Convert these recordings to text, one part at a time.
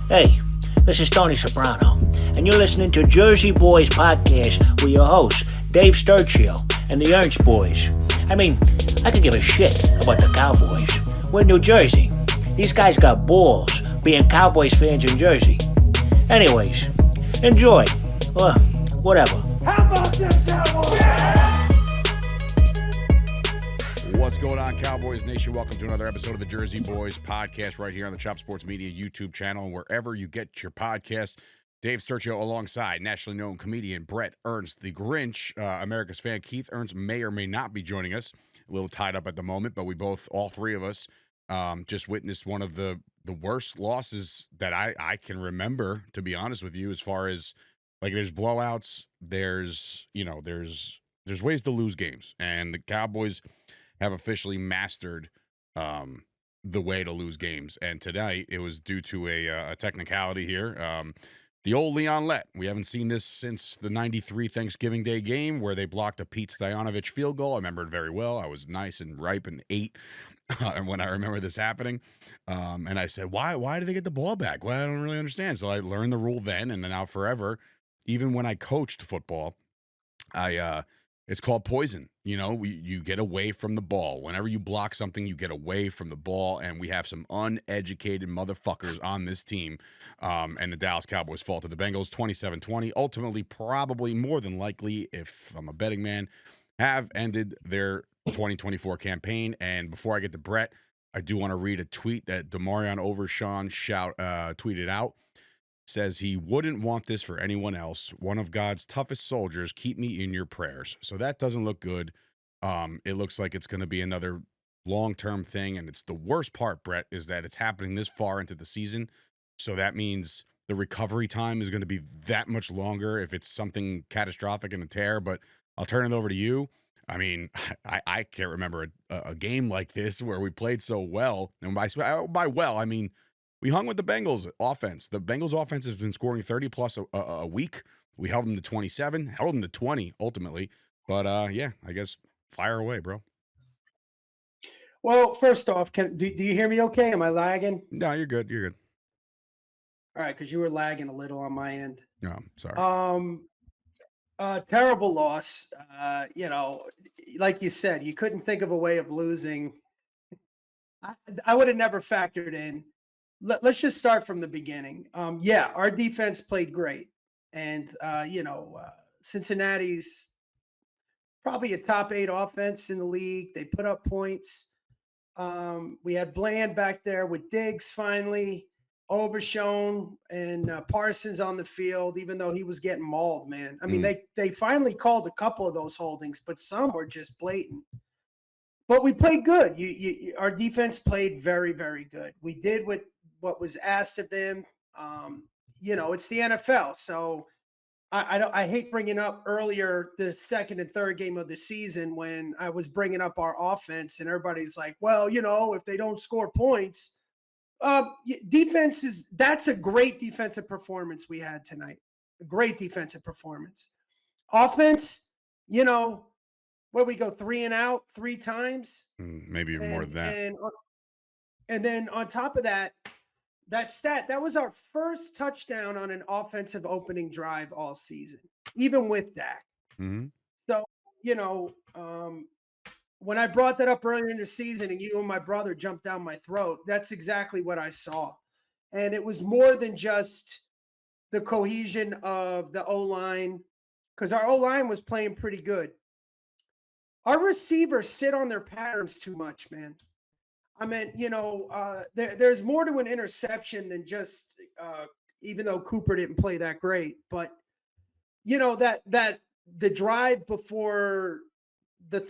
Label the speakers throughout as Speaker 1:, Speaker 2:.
Speaker 1: Hey, this is Tony Soprano, and you're listening to Jersey Boyz Podcast with your hosts, Dave Sturchio and the Ernst Boys. I mean, I could give a shit about the Cowboys. We're in New Jersey. These guys got balls being Cowboys fans in Jersey. Anyways, enjoy. Or whatever.
Speaker 2: How about this, Cowboys?
Speaker 3: What's going on, Cowboys Nation? Welcome to another episode of the Jersey Boyz Podcast right here on the Chop Sports Media YouTube channel and wherever you get your podcasts. Dave Sturchio alongside nationally known comedian Bret Ernst, the Grinch. America's fan Keith Ernst may or may not be joining us. A little tied up at the moment, but we both, all three of us, just witnessed one of the worst losses that I can remember, to be honest with you, as far as, like, there's blowouts, there's ways to lose games, and the Cowboys have officially mastered the way to lose games. And tonight, it was due to a technicality here. The old Leon Lett. We haven't seen this since the 93 Thanksgiving Day game where they blocked a Pete Stoyanovich field goal. I remember it very well. I was nice and ripe and 8 and when I remember this happening. And I said, why did they get the ball back? Well, I don't really understand. So I learned the rule then, and then now forever. Even when I coached football, it's called poison. You know, you get away from the ball. Whenever you block something, you get away from the ball. And we have some uneducated motherfuckers on this team. And the Dallas Cowboys fall to the Bengals 27-20. Ultimately, probably more than likely, if I'm a betting man, have ended their 2024 campaign. And before I get to Brett, I do want to read a tweet that Demarion Overshown tweeted out. Says he wouldn't want this for anyone else. One of God's toughest soldiers. Keep me in your prayers. So that doesn't look good. It looks like it's going to be another long-term thing. And it's the worst part, Brett, is that it's happening this far into the season. So that means the recovery time is going to be that much longer if it's something catastrophic in a tear. But I'll turn it over to you. I mean, I can't remember a game like this where we played so well. And by well, I mean, we hung with the Bengals offense. The Bengals offense has been scoring 30-plus a week. We held them to 27, held them to 20 ultimately. But, yeah, I guess fire away, bro.
Speaker 2: Well, first off, do you hear me okay? Am I lagging?
Speaker 3: No, you're good. You're good.
Speaker 2: All right, because you were lagging a little on my end.
Speaker 3: No, sorry.
Speaker 2: Terrible loss. You know, like you said, you couldn't think of a way of losing. I would have never factored in. Let's just start from the beginning. Yeah, our defense played great. And, Cincinnati's probably a top 8 offense in the league. They put up points. We had Bland back there with Diggs finally, Overshown, and Parsons on the field, even though he was getting mauled, man. I mean, they finally called a couple of those holdings, but some were just blatant. But we played good. Our defense played very, very good. We did what was asked of them. It's the NFL. So I hate bringing up earlier the second and third game of the season when I was bringing up our offense and everybody's like, well, if they don't score points, that's a great defensive performance we had tonight. A great defensive performance. Offense, where we go 3 and out 3 times.
Speaker 3: Maybe even more than that.
Speaker 2: And then on top of that, that was our first touchdown on an offensive opening drive all season, even with Dak.
Speaker 3: Mm-hmm.
Speaker 2: So, when I brought that up earlier in the season and you and my brother jumped down my throat, that's exactly what I saw. And it was more than just the cohesion of the O-line, because our O-line was playing pretty good. Our receivers sit on their patterns too much, man. I mean, there's more to an interception than just, even though Cooper didn't play that great, but that the drive before the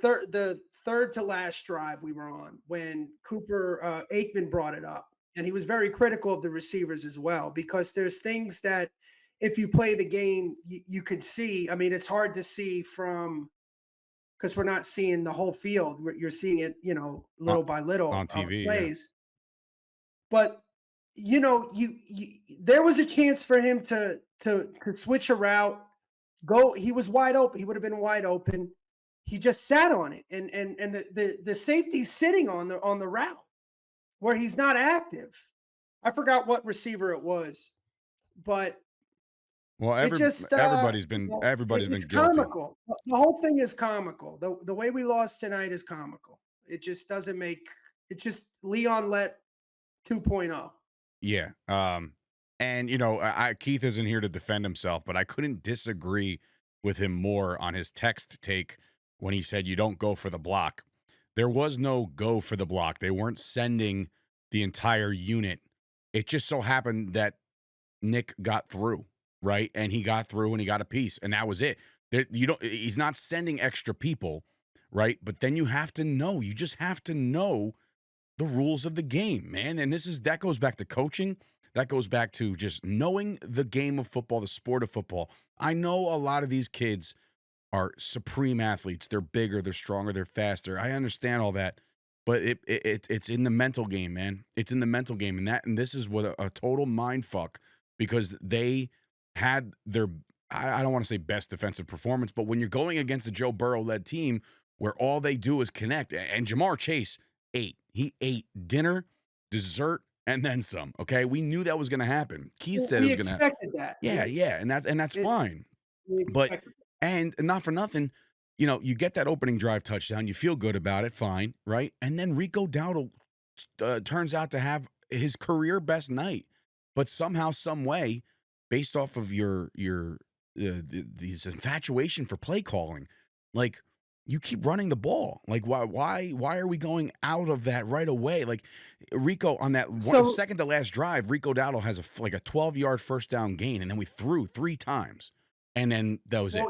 Speaker 2: third to last drive we were on when Cooper Aikman brought it up, and he was very critical of the receivers as well, because there's things that if you play the game, you could see. I mean, it's hard to see because we're not seeing the whole field. You're seeing it, little by little
Speaker 3: on TV
Speaker 2: plays. Yeah. But there was a chance for him to switch a route, go. He was wide open. He would have been wide open. He just sat on it, and the safety's sitting on the route where he's not active. I forgot what receiver it was, but
Speaker 3: Well,
Speaker 2: it just
Speaker 3: everybody's been
Speaker 2: it's
Speaker 3: guilty.
Speaker 2: comical. The whole thing is comical. The way we lost tonight is comical. It just doesn't make it. Just Leon let 2.0.
Speaker 3: Yeah. And Keith isn't here to defend himself, but I couldn't disagree with him more on his text take when he said you don't go for the block. There was no go for the block. They weren't sending the entire unit. It just so happened that Nick got through, right? And he got through and he got a piece, and that was it. He's not sending extra people, right? But then you just have to know the rules of the game, man. And that goes back to coaching. That goes back to just knowing the game of football, the sport of football. I know a lot of these kids are supreme athletes. They're bigger, they're stronger, they're faster. I understand all that, but it's in the mental game, man. It's in the mental game, and this is what a total mind fuck, because they had their, I don't want to say best defensive performance, but when you're going against a Joe Burrow-led team where all they do is connect, and Jamar Chase ate. He ate dinner, dessert, and then some. Okay, we knew that was going to happen. Keith said it was going to happen.
Speaker 2: We expected that.
Speaker 3: Yeah, and that's fine. But and not for nothing, you get that opening drive touchdown, you feel good about it, fine, right? And then Rico Dowdle turns out to have his career best night, but somehow, some way, based off of your these infatuation for play calling, like, you keep running the ball. Like, why are we going out of that right away? Like, Rico on that second to last drive, Rico Dowdle has a 12-yard first down gain, and then we threw 3 times, and then that was it.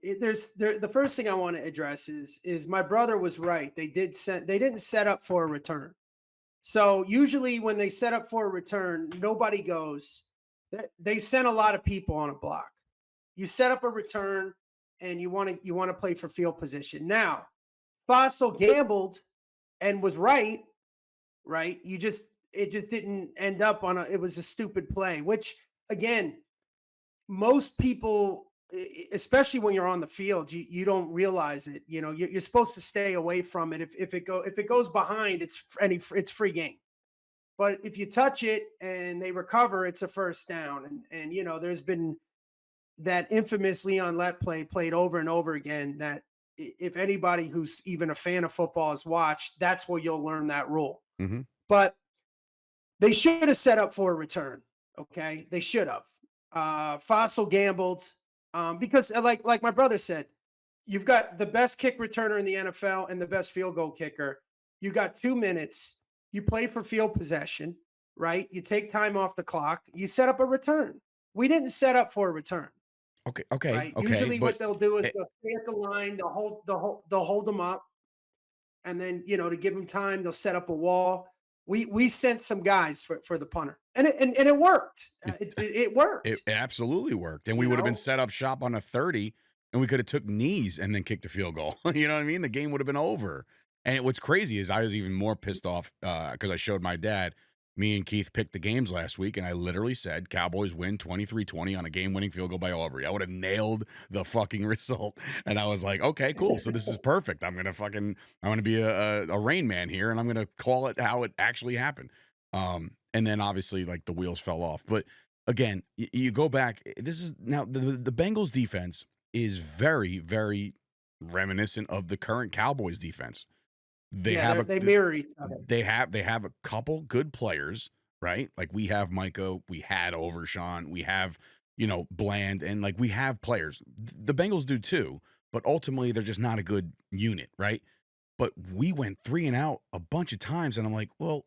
Speaker 2: The first thing I want to address is my brother was right. They didn't set up for a return. So usually when they set up for a return, nobody goes. They sent a lot of people on a block. You set up a return, and you want to play for field position. Now, Fossil gambled and was right? It just didn't end up it was a stupid play, which, again, most people, especially when you're on the field, you don't realize it. You're supposed to stay away from it. If it goes behind, it's free game. But if you touch it and they recover, it's a first down. And there's been that infamous Leon Lett play played over and over again, that if anybody who's even a fan of football has watched, that's where you'll learn that rule.
Speaker 3: Mm-hmm.
Speaker 2: But they should have set up for a return. Okay. They should have. Fossil gambled because like my brother said, you've got the best kick returner in the NFL and the best field goal kicker. You got 2 minutes. You play for field possession, right? You take time off the clock. You set up a return. We didn't set up for a return.
Speaker 3: Okay.
Speaker 2: Right? Usually what they'll do is they'll stay at the line, they'll hold them up, and then to give them time, they'll set up a wall. We sent some guys for the punter, and it worked. It worked.
Speaker 3: It absolutely worked, and we would have been set up shop on a 30, and we could have took knees and then kicked a field goal. You know what I mean? The game would have been over. And what's crazy is I was even more pissed off because I showed my dad. Me and Keith picked the games last week, and I literally said Cowboys win 23-20 on a game-winning field goal by Aubrey. I would have nailed the fucking result. And I was like, okay, cool. So this is perfect. I'm gonna be a Rain Man here, and I'm gonna call it how it actually happened. And then obviously, like, the wheels fell off. But again, you go back. This is now the Bengals defense is very, very reminiscent of the current Cowboys defense. They
Speaker 2: mirror each other.
Speaker 3: They have a couple good players, right? Like, we have Micah, we had Overshown, we have, Bland, and like, we have players. The Bengals do too, but ultimately they're just not a good unit, right? But we went 3 and out a bunch of times, and I'm like, well,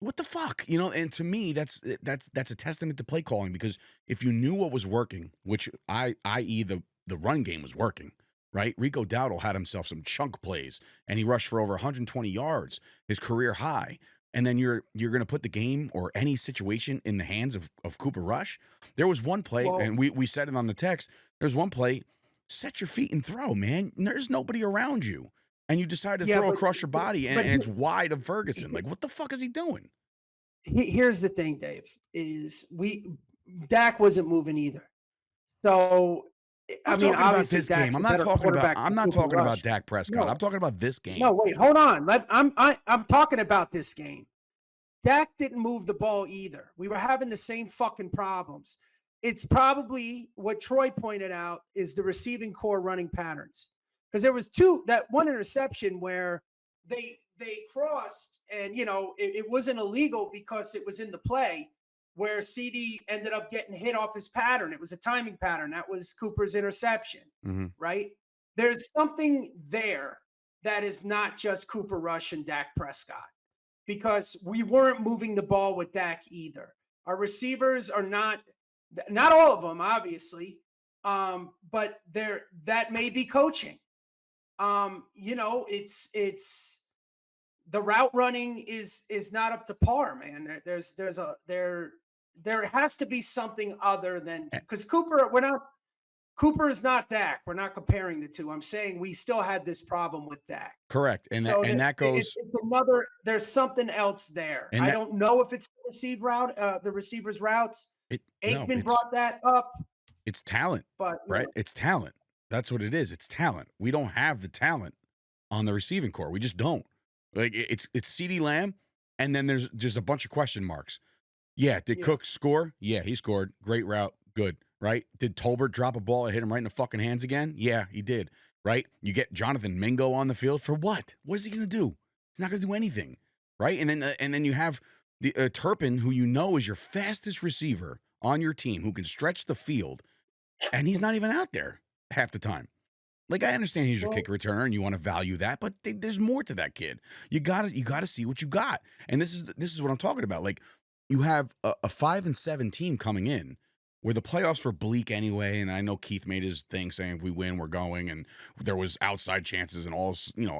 Speaker 3: what the fuck? And to me, that's a testament to play calling, because if you knew what was working, which i.e. the run game was working, right? Rico Dowdle had himself some chunk plays, and he rushed for over 120 yards, his career high. And then you're going to put the game or any situation in the hands of Cooper Rush. There was one play, and we said it on the text. There's one play, set your feet and throw, man. There's nobody around you, and you decide to throw across your body, and it's wide of Ferguson. Like, what the fuck is he doing?
Speaker 2: Here's the thing, Dave, is Dak wasn't moving either. So,
Speaker 3: I'm talking about this game. I'm not talking about Dak Prescott.
Speaker 2: No.
Speaker 3: I'm talking about this game.
Speaker 2: No, wait, hold on. I'm talking about this game. Dak didn't move the ball either. We were having the same fucking problems. It's probably what Troy pointed out is the receiving core running patterns. Because there was that one interception where they crossed and, it wasn't illegal because it was in the play where CD ended up getting hit off his pattern. It was a timing pattern. That was Cooper's interception, right? There's something there that is not just Cooper Rush and Dak Prescott, because we weren't moving the ball with Dak either. Our receivers are not all of them, obviously, but that may be coaching. It's the route running is not up to par, man. There has to be something other than, because Cooper is not Dak. We're not comparing the two. I'm saying we still had this problem with Dak.
Speaker 3: Correct. And that goes.
Speaker 2: It's there's something else there. I don't know if it's the receiver's routes. Aikman brought that up.
Speaker 3: It's talent, but right? It's talent. That's what it is. It's talent. We don't have the talent on the receiving core. We just don't. Like it's CeeDee Lamb, and then there's a bunch of question marks. Yeah, did Cook score? Yeah, he scored. Great route. Good. Right? Did Tolbert drop a ball that hit him right in the fucking hands again? Yeah, he did. Right? You get Jonathan Mingo on the field for what? What is he going to do? He's not going to do anything. Right? And then you have the Turpin, who is your fastest receiver on your team, who can stretch the field, and he's not even out there half the time. Like, I understand he's your kick returner and you want to value that, but there's more to that kid. You gotta see what you got. And this is what I'm talking about. Like, you have a 5-7 team coming in where the playoffs were bleak anyway. And I know Keith made his thing saying if we win, we're going, and there was outside chances and all,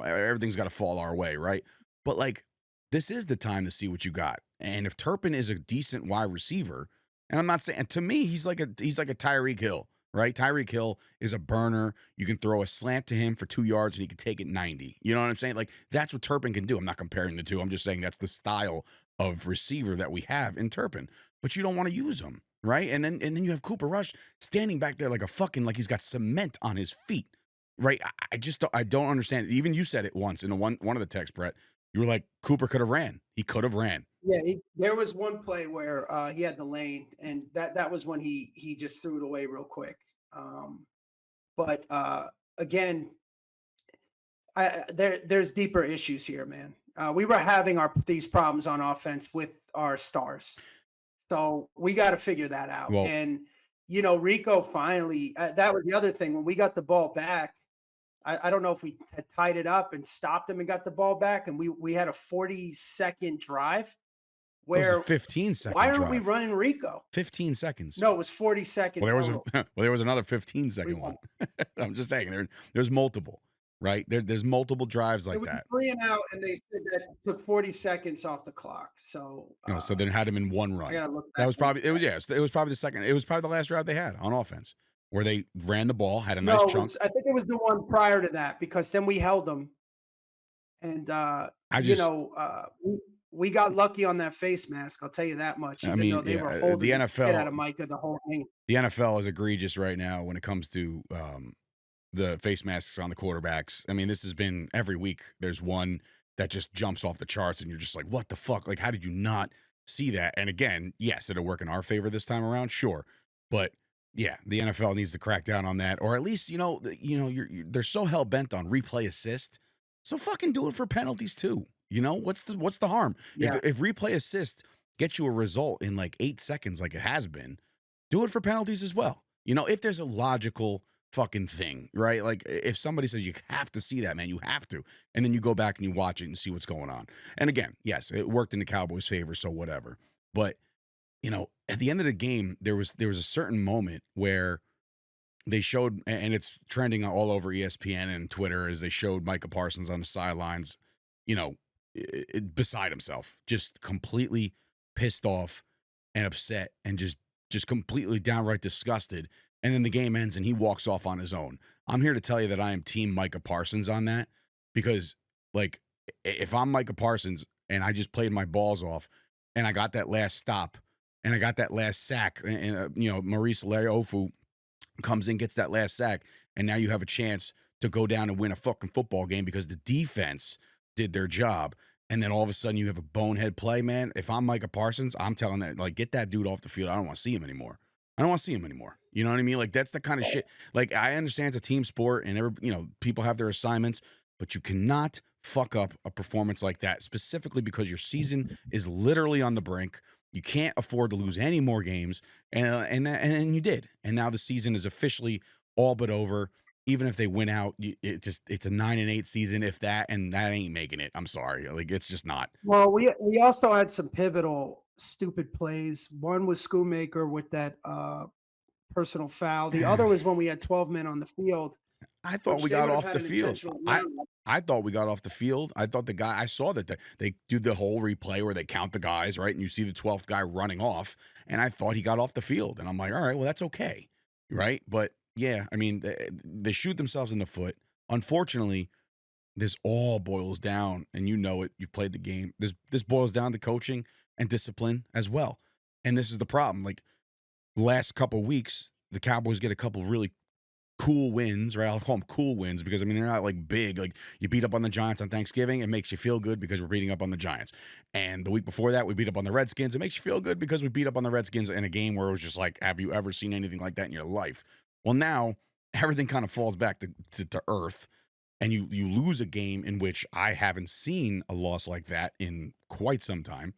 Speaker 3: everything's got to fall our way, right? But like, this is the time to see what you got. And if Turpin is a decent wide receiver, and I'm not saying, to me, he's like a Tyreek Hill. Right? Tyreek Hill is a burner. You can throw a slant to him for 2 yards and he can take it 90. You know what I'm saying? Like, that's what Turpin can do. I'm not comparing the two. I'm just saying that's the style of receiver that we have in Turpin. But you don't want to use him, right? And then you have Cooper Rush standing back there like he's got cement on his feet, right? I don't understand it. Even you said it once in one of the texts, Brett. You were like, Cooper could have ran. He could have ran.
Speaker 2: Yeah, there was one play where he had the lane, and that was when he just threw it away real quick. But again, there's deeper issues here, man. We were having these problems on offense with our stars, so we got to figure that out.
Speaker 3: Well,
Speaker 2: and Rico finally. That was the other thing when we got the ball back. I don't know if we had tied it up and stopped them and got the ball back, and we had a 40-second drive. Where
Speaker 3: 15 seconds.
Speaker 2: Why aren't we running Rico?
Speaker 3: 15 seconds.
Speaker 2: No, it was 40 seconds.
Speaker 3: Well, there was another 15-second one. I'm just saying there's multiple, right? There's multiple drives like that.
Speaker 2: 3 and out, and they said that it took 40 seconds off the clock. So
Speaker 3: so then had him in one run. That was probably it was probably the second. It was probably the last drive they had on offense where they ran the ball, had a nice chunk.
Speaker 2: I think it was the one prior to that, because then we held them, and we got lucky on that face mask. I'll tell you that much. Even though they were holding
Speaker 3: the NFL
Speaker 2: out of Micah the whole game.
Speaker 3: The NFL is egregious right now when it comes to the face masks on the quarterbacks. I mean, this has been every week. There's one that just jumps off the charts, and you're just like, what the fuck? Like, how did you not see that? And again, yes, it'll work in our favor this time around, sure, but yeah, the NFL needs to crack down on that, or at least they're so hell bent on replay assist, so fucking do it for penalties too. What's the harm?
Speaker 2: Yeah.
Speaker 3: If replay assist gets you a result in like 8 seconds, like it has been, do it for penalties as well. If there's a logical fucking thing, right? Like if somebody says you have to see that, man, you have to, and then you go back and you watch it and see what's going on. And again, yes, it worked in the Cowboys' favor, so whatever. But at the end of the game, there was a certain moment where they showed, and it's trending all over ESPN and Twitter, as they showed Micah Parsons on the sidelines, beside himself, just completely pissed off and upset and just completely downright disgusted. And then the game ends and he walks off on his own. I'm here to tell you that I am team Micah Parsons on that, because like, if I'm Micah Parsons and I just played my balls off and I got that last stop and I got that last sack, and Maurice Leofu comes in, gets that last sack, and now you have a chance to go down and win a fucking football game because the defense did their job. and then all of a sudden you have a bonehead play, man. If I'm Micah Parsons, I'm telling that, like, get that dude off the field. I don't want to see him anymore. I don't want to see him anymore. You know what I mean? Like, that's the kind of shit. Like, I understand it's a team sport and people have their assignments, but you cannot fuck up a performance like that, specifically because your season is literally on the brink. You can't afford to lose any more games, and you did. And now the season is officially all but over. Even if they win out, it's a 9-8 season, if that, and that ain't making it. I'm sorry, like it's just not.
Speaker 2: Well, we also had some pivotal stupid plays. One was Schoonmaker with that personal foul. The other was when we had 12 men on the field.
Speaker 3: I thought we got off the field. I thought we got off the field. I thought I saw that they do the whole replay where they count the guys, right? And you see the 12th guy running off, and I thought he got off the field. And I'm like, all right, well, that's okay, right? But yeah, I mean, they shoot themselves in the foot. Unfortunately, this all boils down, and you know it, you've played the game. This boils down to coaching and discipline as well. And this is the problem. Like, last couple of weeks, the Cowboys get a couple really cool wins, right? I'll call them cool wins because, I mean, they're not like big. Like, you beat up on the Giants on Thanksgiving, it makes you feel good because we're beating up on the Giants. And the week before that, we beat up on the Redskins. It makes you feel good because we beat up on the Redskins in a game where it was just like, have you ever seen anything like that in your life? Well, now everything kind of falls back to earth, and you lose a game in which I haven't seen a loss like that in quite some time,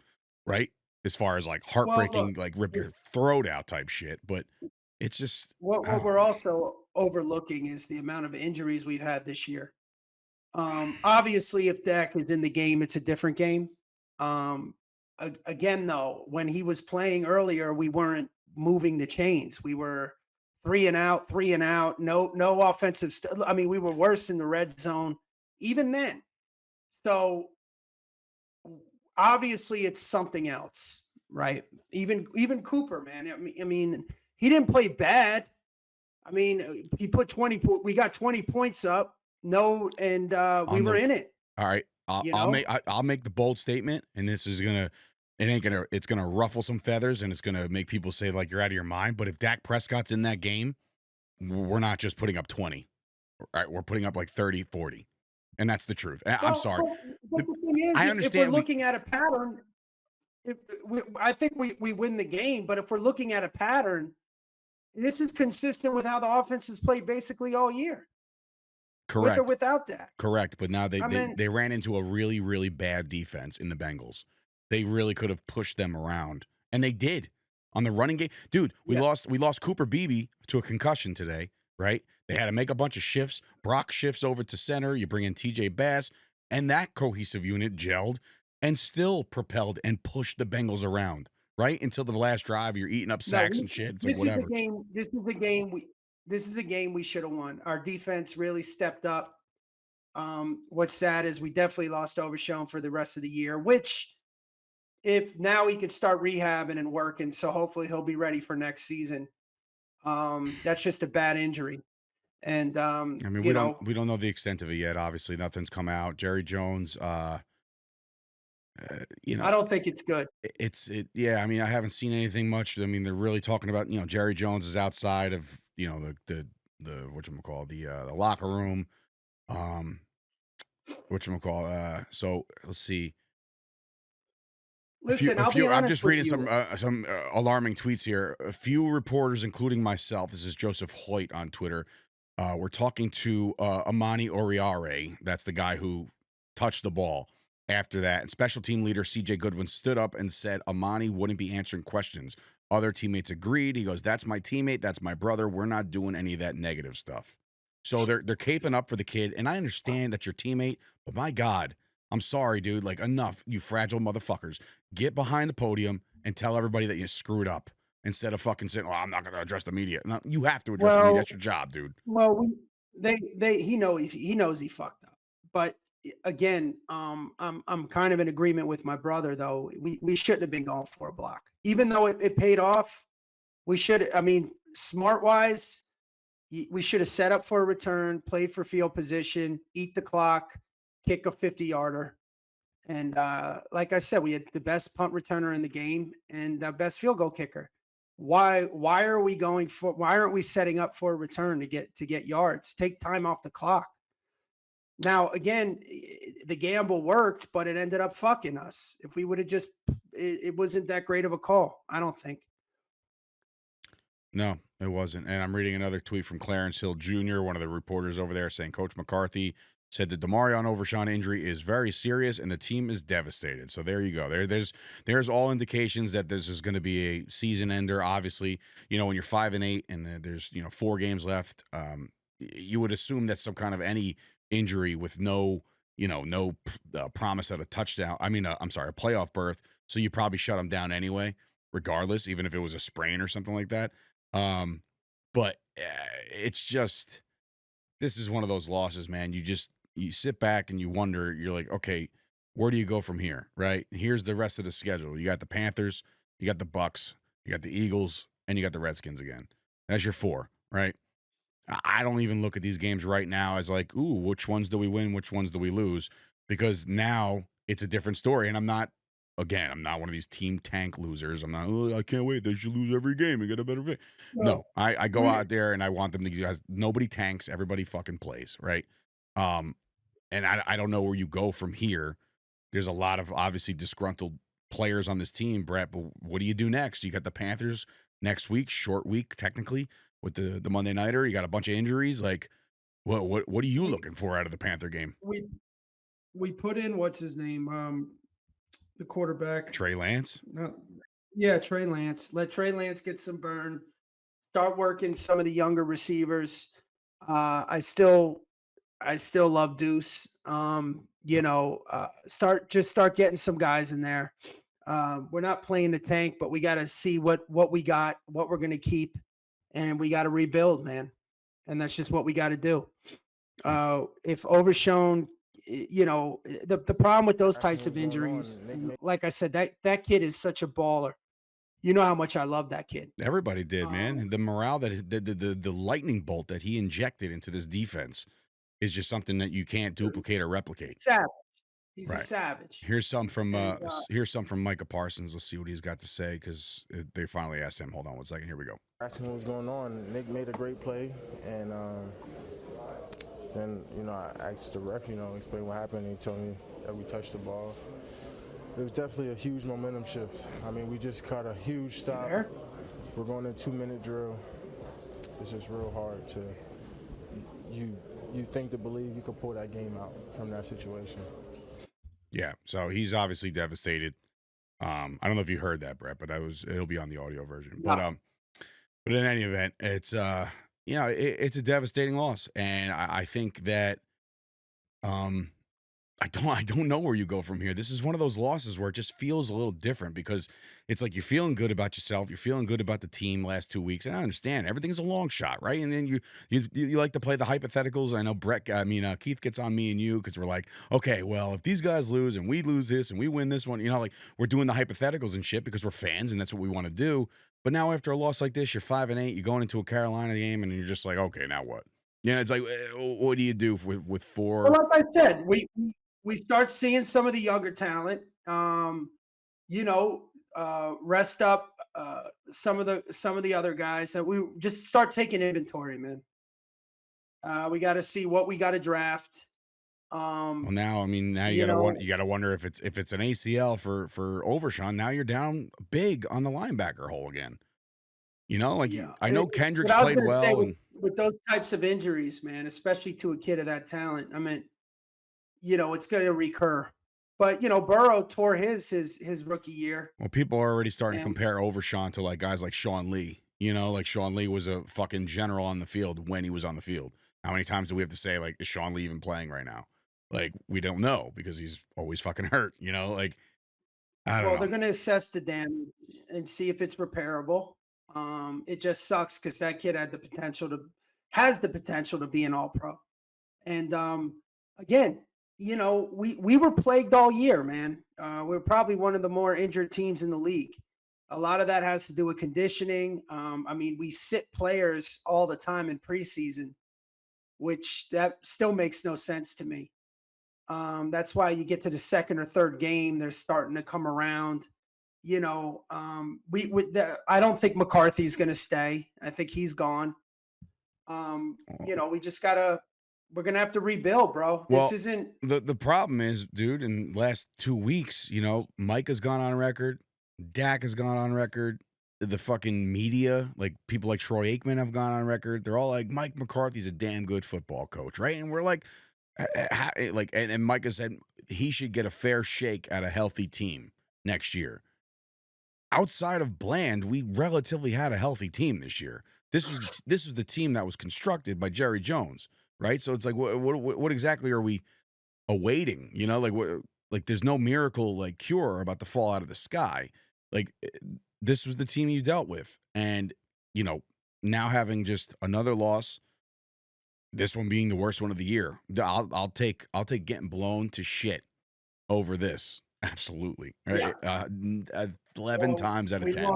Speaker 3: right? As far as like heartbreaking, like rip your throat out type shit. But it's just
Speaker 2: what we're also overlooking is the amount of injuries we've had this year. Obviously, if Dak is in the game, it's a different game. Again, though, when he was playing earlier, we weren't moving the chains. We were 3 and out, no offensive. I mean, we were worse in the red zone even then. So obviously it's something else, right? Even Cooper, man. I mean, he didn't play bad. I mean, he put 20. We got 20 points up. No, and we were in it.
Speaker 3: All right, I'll make the bold statement, and this is it's gonna ruffle some feathers, and it's gonna make people say like you're out of your mind. But if Dak Prescott's in that game, we're not just putting up 20. All right, we're putting up like 30, 40. And that's the truth. I'm sorry.
Speaker 2: But the thing is,
Speaker 3: I understand.
Speaker 2: If we're looking at a pattern, I think we win the game. But if we're looking at a pattern, this is consistent with how the offense has played basically all year.
Speaker 3: Correct.
Speaker 2: With or without that.
Speaker 3: Correct. But now they ran into a really, really bad defense in the Bengals. They really could have pushed them around. And they did. On the running game. Dude, we lost Cooper Beebe to a concussion today, right? They had to make a bunch of shifts. Brock shifts over to center. You bring in TJ Bass, and that cohesive unit gelled and still propelled and pushed the Bengals around, right? Until the last drive, you're eating up sacks and shit. It's like whatever.
Speaker 2: This is a game we should have won. Our defense really stepped up. What's sad is we definitely lost Overshown for the rest of the year, which if now he could start rehabbing and working, so hopefully he'll be ready for next season. That's just a bad injury. And
Speaker 3: I mean, we don't know the extent of it yet. Obviously, nothing's come out. Jerry Jones, I
Speaker 2: don't think it's good.
Speaker 3: Yeah. I mean, I haven't seen anything much. I mean, they're really talking about, Jerry Jones is outside of, the whatchamacallit, the locker room. So let's see.
Speaker 2: Listen,
Speaker 3: I'm just reading some alarming tweets here. A few reporters, including myself, this is Joseph Hoyt on Twitter. We're talking to Amani Oriare. That's the guy who touched the ball. After that, and special team leader C.J. Goodwin stood up and said Amani wouldn't be answering questions. Other teammates agreed. He goes, "That's my teammate. That's my brother. We're not doing any of that negative stuff." So they're caping up for the kid, and I understand that your teammate, but my God, I'm sorry, dude. Like, enough, you fragile motherfuckers. Get behind the podium and tell everybody that you screwed up instead of fucking saying, "Oh, I'm not going to address the media." No, you have to address the media. That's your job, dude.
Speaker 2: Well, he knows he fucked up, but. Again, I'm kind of in agreement with my brother, though. We shouldn't have been going for a block, even though it paid off. We should. I mean, smart wise, we should have set up for a return, played for field position, eat the clock, kick a 50-yarder, and like I said, we had the best punt returner in the game and the best field goal kicker. Why aren't we setting up for a return to get yards? Take time off the clock. Now, again, the gamble worked, but it ended up fucking us. If we would have just, it wasn't that great of a call, I don't think.
Speaker 3: No, it wasn't. And I'm reading another tweet from Clarence Hill Jr., one of the reporters over there, saying Coach McCarthy said the Demarion Overshown injury is very serious and the team is devastated. So there you go. There's all indications that this is going to be a season ender. Obviously, when you're 5-8 and there's 4 games left, you would assume that some kind of any injury with no promise at a touchdown. I mean, I'm sorry, a playoff berth. So you probably shut them down anyway, regardless, even if it was a sprain or something like that. But it's just, this is one of those losses, man. You sit back and you wonder, you're like, okay, where do you go from here? Right? Here's the rest of the schedule. You got the Panthers, you got the Bucks, you got the Eagles, and you got the Redskins again. That's your 4, right? I don't even look at these games right now as like, ooh, which ones do we win? Which ones do we lose? Because now it's a different story. And I'm not one of these team tank losers. I'm not, I can't wait. They should lose every game and get a better pick. No, I go out there and I want them to, guys, nobody tanks. Everybody fucking plays, right? And I don't know where you go from here. There's a lot of obviously disgruntled players on this team, Brett, but what do you do next? You got the Panthers next week, short week, technically, with the Monday Nighter. You got a bunch of injuries. Like, what are you looking for out of the Panther game?
Speaker 2: We put in, what's his name? The quarterback.
Speaker 3: Trey Lance?
Speaker 2: Yeah, Trey Lance. Let Trey Lance get some burn. Start working some of the younger receivers. I still love Deuce. Start getting some guys in there. We're not playing the tank, but we got to see what we got, what we're going to keep, and we got to rebuild, man. And that's just what we got to do. If Overshown, the problem with those types of injuries, like I said, that kid is such a baller. You know how much I love that kid.
Speaker 3: Everybody did, man. The morale that the lightning bolt that he injected into this defense is just something that you can't duplicate or replicate.
Speaker 2: Savage. He's a savage.
Speaker 3: Here's some from Micah Parsons. Let's see what he's got to say, because they finally asked him. Hold on 1 second. Here we go.
Speaker 4: Asking what was going on. Nick made a great play, and then I asked the ref, explain what happened. And he told me that we touched the ball. It was definitely a huge momentum shift. I mean, we just caught a huge stop. We're going to 2-minute drill. It's just real hard to you think to believe you could pull that game out from that situation.
Speaker 3: Yeah, so he's obviously devastated. I don't know if you heard that, Brett, but it'll be on the audio version. No. But in any event, it's it's a devastating loss, and I think that I don't know where you go from here. This is one of those losses where it just feels a little different, because it's like you're feeling good about yourself, you're feeling good about the team last 2 weeks, and I understand everything's a long shot, right? And then you like to play the hypotheticals. I know Keith gets on me and you because we're like, okay, well, if these guys lose and we lose this and we win this one, like we're doing the hypotheticals and shit because we're fans and that's what we want to do. But now after a loss like this, you're 5-8, you're going into a Carolina game and you're just like, okay, now what? It's like, what do you do with 4?
Speaker 2: Well, like I said, we start seeing some of the younger talent, rest up some of the other guys, that we just start taking inventory, man. We got to see what we got to draft.
Speaker 3: Well, now you got to wonder if it's an ACL for Overshown. Now you're down big on the linebacker hole again. I know Kendricks played well.
Speaker 2: With those types of injuries, man, especially to a kid of that talent, I mean, it's going to recur. But, Burrow tore his rookie year.
Speaker 3: Well, people are already starting to compare Overshown to like guys like Sean Lee. Like Sean Lee was a fucking general on the field when he was on the field. How many times do we have to say, like, is Sean Lee even playing right now? Like, we don't know because he's always fucking hurt, like, I don't know.
Speaker 2: Well, they're going to assess the damage and see if it's repairable. It just sucks because that kid has the potential to be an all-pro. And again, we were plagued all year, man. We're probably one of the more injured teams in the league. A lot of that has to do with conditioning. We sit players all the time in preseason, which that still makes no sense to me. That's why you get to the second or third game, they're starting to come around. I don't think McCarthy's going to stay. I think he's gone. We just gotta we're gonna have to rebuild, bro.
Speaker 3: Well,
Speaker 2: This isn't.
Speaker 3: the problem is, dude, in the last 2 weeks, Mike has gone on record, Dak has gone on record, the fucking media, like people like Troy Aikman have gone on record. They're all like, Mike McCarthy's a damn good football coach, right? And we're like, and Mike has said he should get a fair shake at a healthy team next year. Outside of Bland, we relatively had a healthy team this year. This was the team that was constructed by Jerry Jones, right? So it's like, what exactly are we awaiting? Like there's no miracle like cure about to fall out of the sky. Like this was the team you dealt with, and now having just another loss, this one being the worst one of the year, I'll take getting blown to shit over this. Absolutely. Right?
Speaker 2: Yeah.
Speaker 3: 11 times out of 10.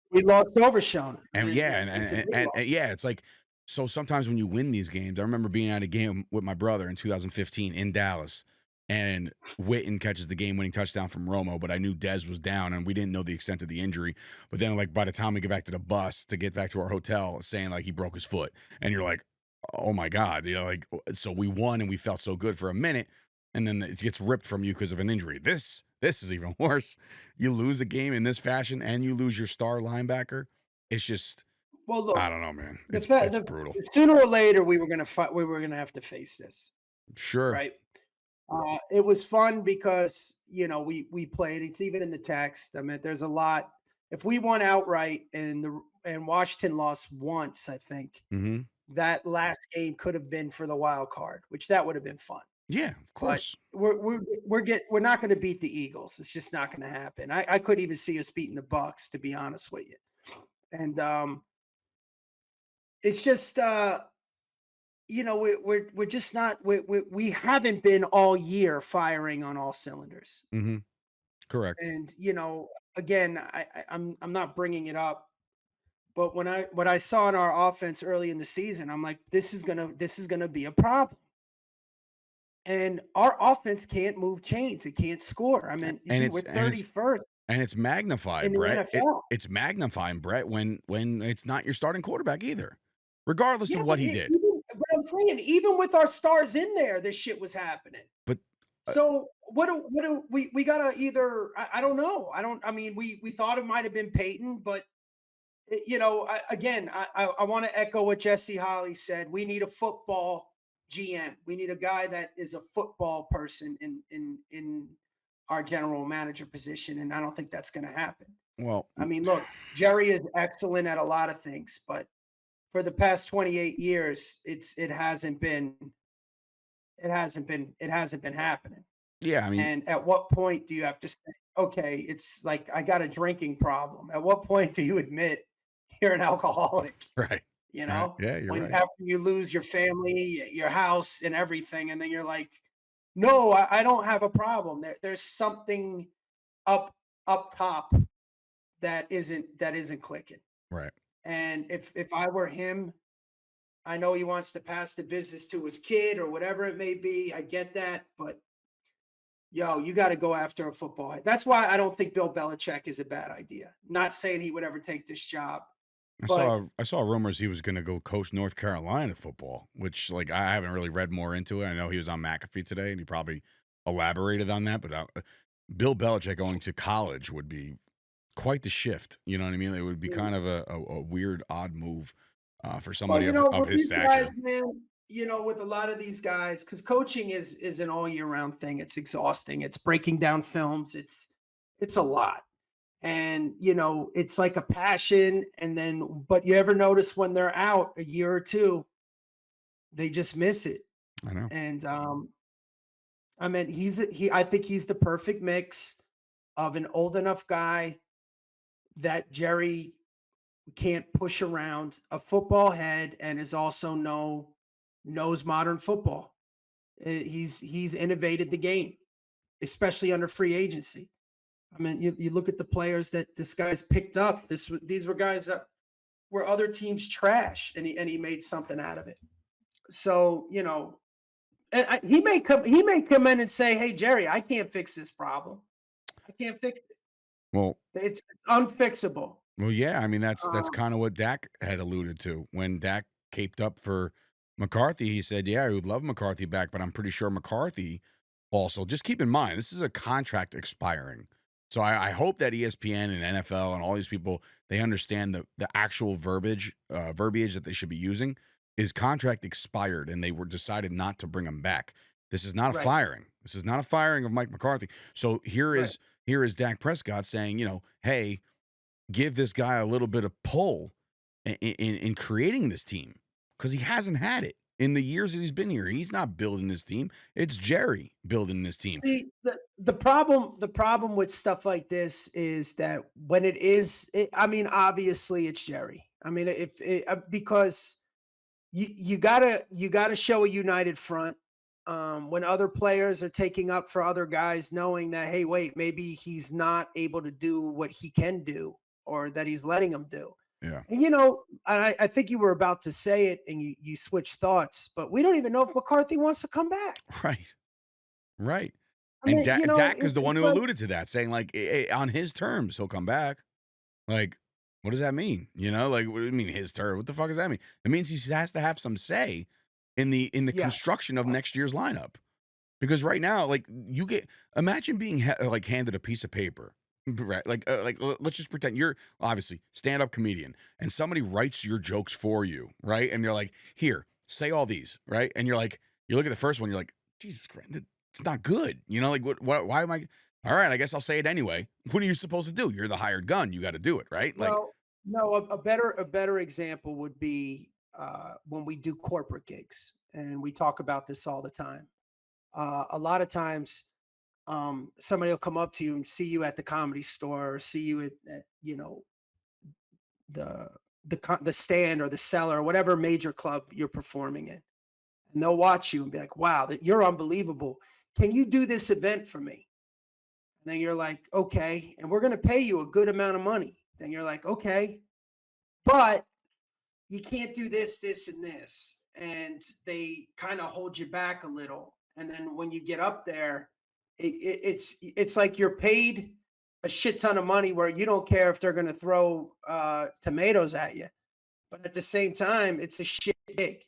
Speaker 2: We lost Overshown.
Speaker 3: And it's like, so sometimes when you win these games, I remember being at a game with my brother in 2015 in Dallas, and Witten catches the game-winning touchdown from Romo, but I knew Dez was down, and we didn't know the extent of the injury. But then, like, by the time we get back to the bus to get back to our hotel, saying, like, he broke his foot. And you're like, oh, my God. So we won, and we felt so good for a minute, and then it gets ripped from you because of an injury. This is even worse. You lose a game in this fashion, and you lose your star linebacker. It's just,
Speaker 2: well, look,
Speaker 3: I don't know, man. It's brutal.
Speaker 2: Sooner or later, we were gonna have to face this.
Speaker 3: Sure.
Speaker 2: Right. It was fun because we played. It's even in the text. I mean, there's a lot. If we won outright and Washington lost once, I think that last game could have been for the wild card, which that would have been fun.
Speaker 3: Yeah, of course.
Speaker 2: But we're not going to beat the Eagles. It's just not going to happen. I could even see us beating the Bucks, to be honest with you. And it's just we're just not we haven't been all year firing on all cylinders.
Speaker 3: Mm-hmm. Correct.
Speaker 2: And again, I'm not bringing it up, but what I saw in our offense early in the season, I'm like, this is gonna be a problem. And our offense can't move chains. It can't score. I mean, we're 31st.
Speaker 3: And it's magnified, Brett. It's magnifying, Brett, when it's not your starting quarterback either, regardless of what he did.
Speaker 2: But I'm saying, even with our stars in there, this shit was happening.
Speaker 3: But
Speaker 2: so what do we gotta either? I don't know. I mean, we thought it might have been Peyton, but I want to echo what Jesse Holly said. We need a football GM. We need a guy that is a football person in our general manager position, and I don't think that's going to happen.
Speaker 3: Well,
Speaker 2: I mean, look, Jerry is excellent at a lot of things, but for the past 28 years, it hasn't been happening.
Speaker 3: Yeah, I mean,
Speaker 2: and at what point do you have to say, okay, it's like I got a drinking problem? At what point do you admit you're an alcoholic?
Speaker 3: Right.
Speaker 2: Yeah,
Speaker 3: you're right.
Speaker 2: After you lose your family, your house, and everything, and then you're like, no, I don't have a problem. There's something up top that isn't clicking.
Speaker 3: Right.
Speaker 2: And if I were him, I know he wants to pass the business to his kid or whatever it may be. I get that, but you got to go after a football. That's why I don't think Bill Belichick is a bad idea. Not saying he would ever take this job.
Speaker 3: I saw rumors he was going to go coach North Carolina football, which, like, I haven't really read more into it. I know he was on McAfee today, and he probably elaborated on that. But Bill Belichick going to college would be quite the shift. You know what I mean? It would be kind of a weird, odd move for somebody of his stature.
Speaker 2: Guys, man, with a lot of these guys, because coaching is an all year round thing. It's exhausting. It's breaking down films. It's a lot. And, it's like a passion. And but you ever notice when they're out a year or two, they just miss it.
Speaker 3: I know.
Speaker 2: And, I mean, I think he's the perfect mix of an old enough guy that Jerry can't push around, a football head, and is also knows modern football. He's innovated the game, especially under free agency. I mean, you look at the players that this guy's picked up. These were guys that were other teams' trash, and he made something out of it. So and he may come in and say, "Hey, Jerry, I can't fix this problem. I can't fix it."
Speaker 3: Well,
Speaker 2: it's unfixable.
Speaker 3: Well, yeah, I mean that's kind of what Dak had alluded to when Dak caped up for McCarthy, he said, yeah, he would love McCarthy back, but I'm pretty sure McCarthy also, just keep in mind, this is a contract expiring. So I hope that ESPN and NFL and all these people, they understand the actual verbiage that they should be using is contract expired, and they were decided not to bring him back. This is not a firing. This is not a firing of Mike McCarthy. So here is Dak Prescott saying, hey, give this guy a little bit of pull in creating this team, because he hasn't had it in the years that he's been here. He's not building this team. It's Jerry building this team.
Speaker 2: See, the problem with stuff like this is that when obviously it's Jerry. I mean, because you gotta show a united front when other players are taking up for other guys, knowing that, hey, wait, maybe he's not able to do what he can do, or that he's letting him do.
Speaker 3: Yeah.
Speaker 2: And, I think you were about to say it and you switched thoughts, but we don't even know if McCarthy wants to come back.
Speaker 3: Right.
Speaker 2: I mean,
Speaker 3: And Dak is the one who alluded to that, saying, like, on his terms, he'll come back. Like, what does that mean? Like, what do you mean his term? What the fuck does that mean? It means he has to have some say in the construction of next year's lineup. Because right now, like, imagine being handed a piece of paper. Right, like let's just pretend you're obviously stand-up comedian, and somebody writes your jokes for you, right? And they're like, "Here, say all these," right? And you look at the first one, you're like, "Jesus Christ, it's not good." Like, what? Why am I? All right, I guess I'll say it anyway. What are you supposed to do? You're the hired gun. You got to do it, right? Like,
Speaker 2: no, a better example would be when we do corporate gigs, and we talk about this all the time. A lot of times, somebody will come up to you and see you at the Comedy Store, or see you at the stand or the cellar or whatever major club you're performing in, and they'll watch you and be like, "Wow, you're unbelievable. Can you do this event for me?" And then you're like, "Okay," and we're going to pay you a good amount of money. Then you're like, "Okay, but you can't do this, this, and this," and they kind of hold you back a little. And then when you get up there, it's like you're paid a shit ton of money where you don't care if they're going to throw tomatoes at you. But at the same time, it's a shit gig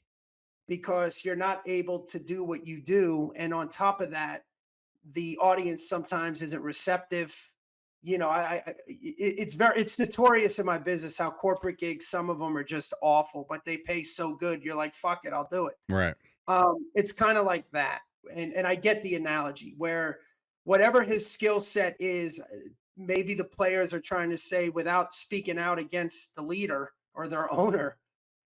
Speaker 2: because you're not able to do what you do. And on top of that, the audience sometimes isn't receptive. It's notorious in my business how corporate gigs, some of them are just awful, but they pay so good. You're like, fuck it, I'll do it.
Speaker 3: right.
Speaker 2: It's kind of like that. And I get the analogy where whatever his skill set is, maybe the players are trying to say without speaking out against the leader or their owner,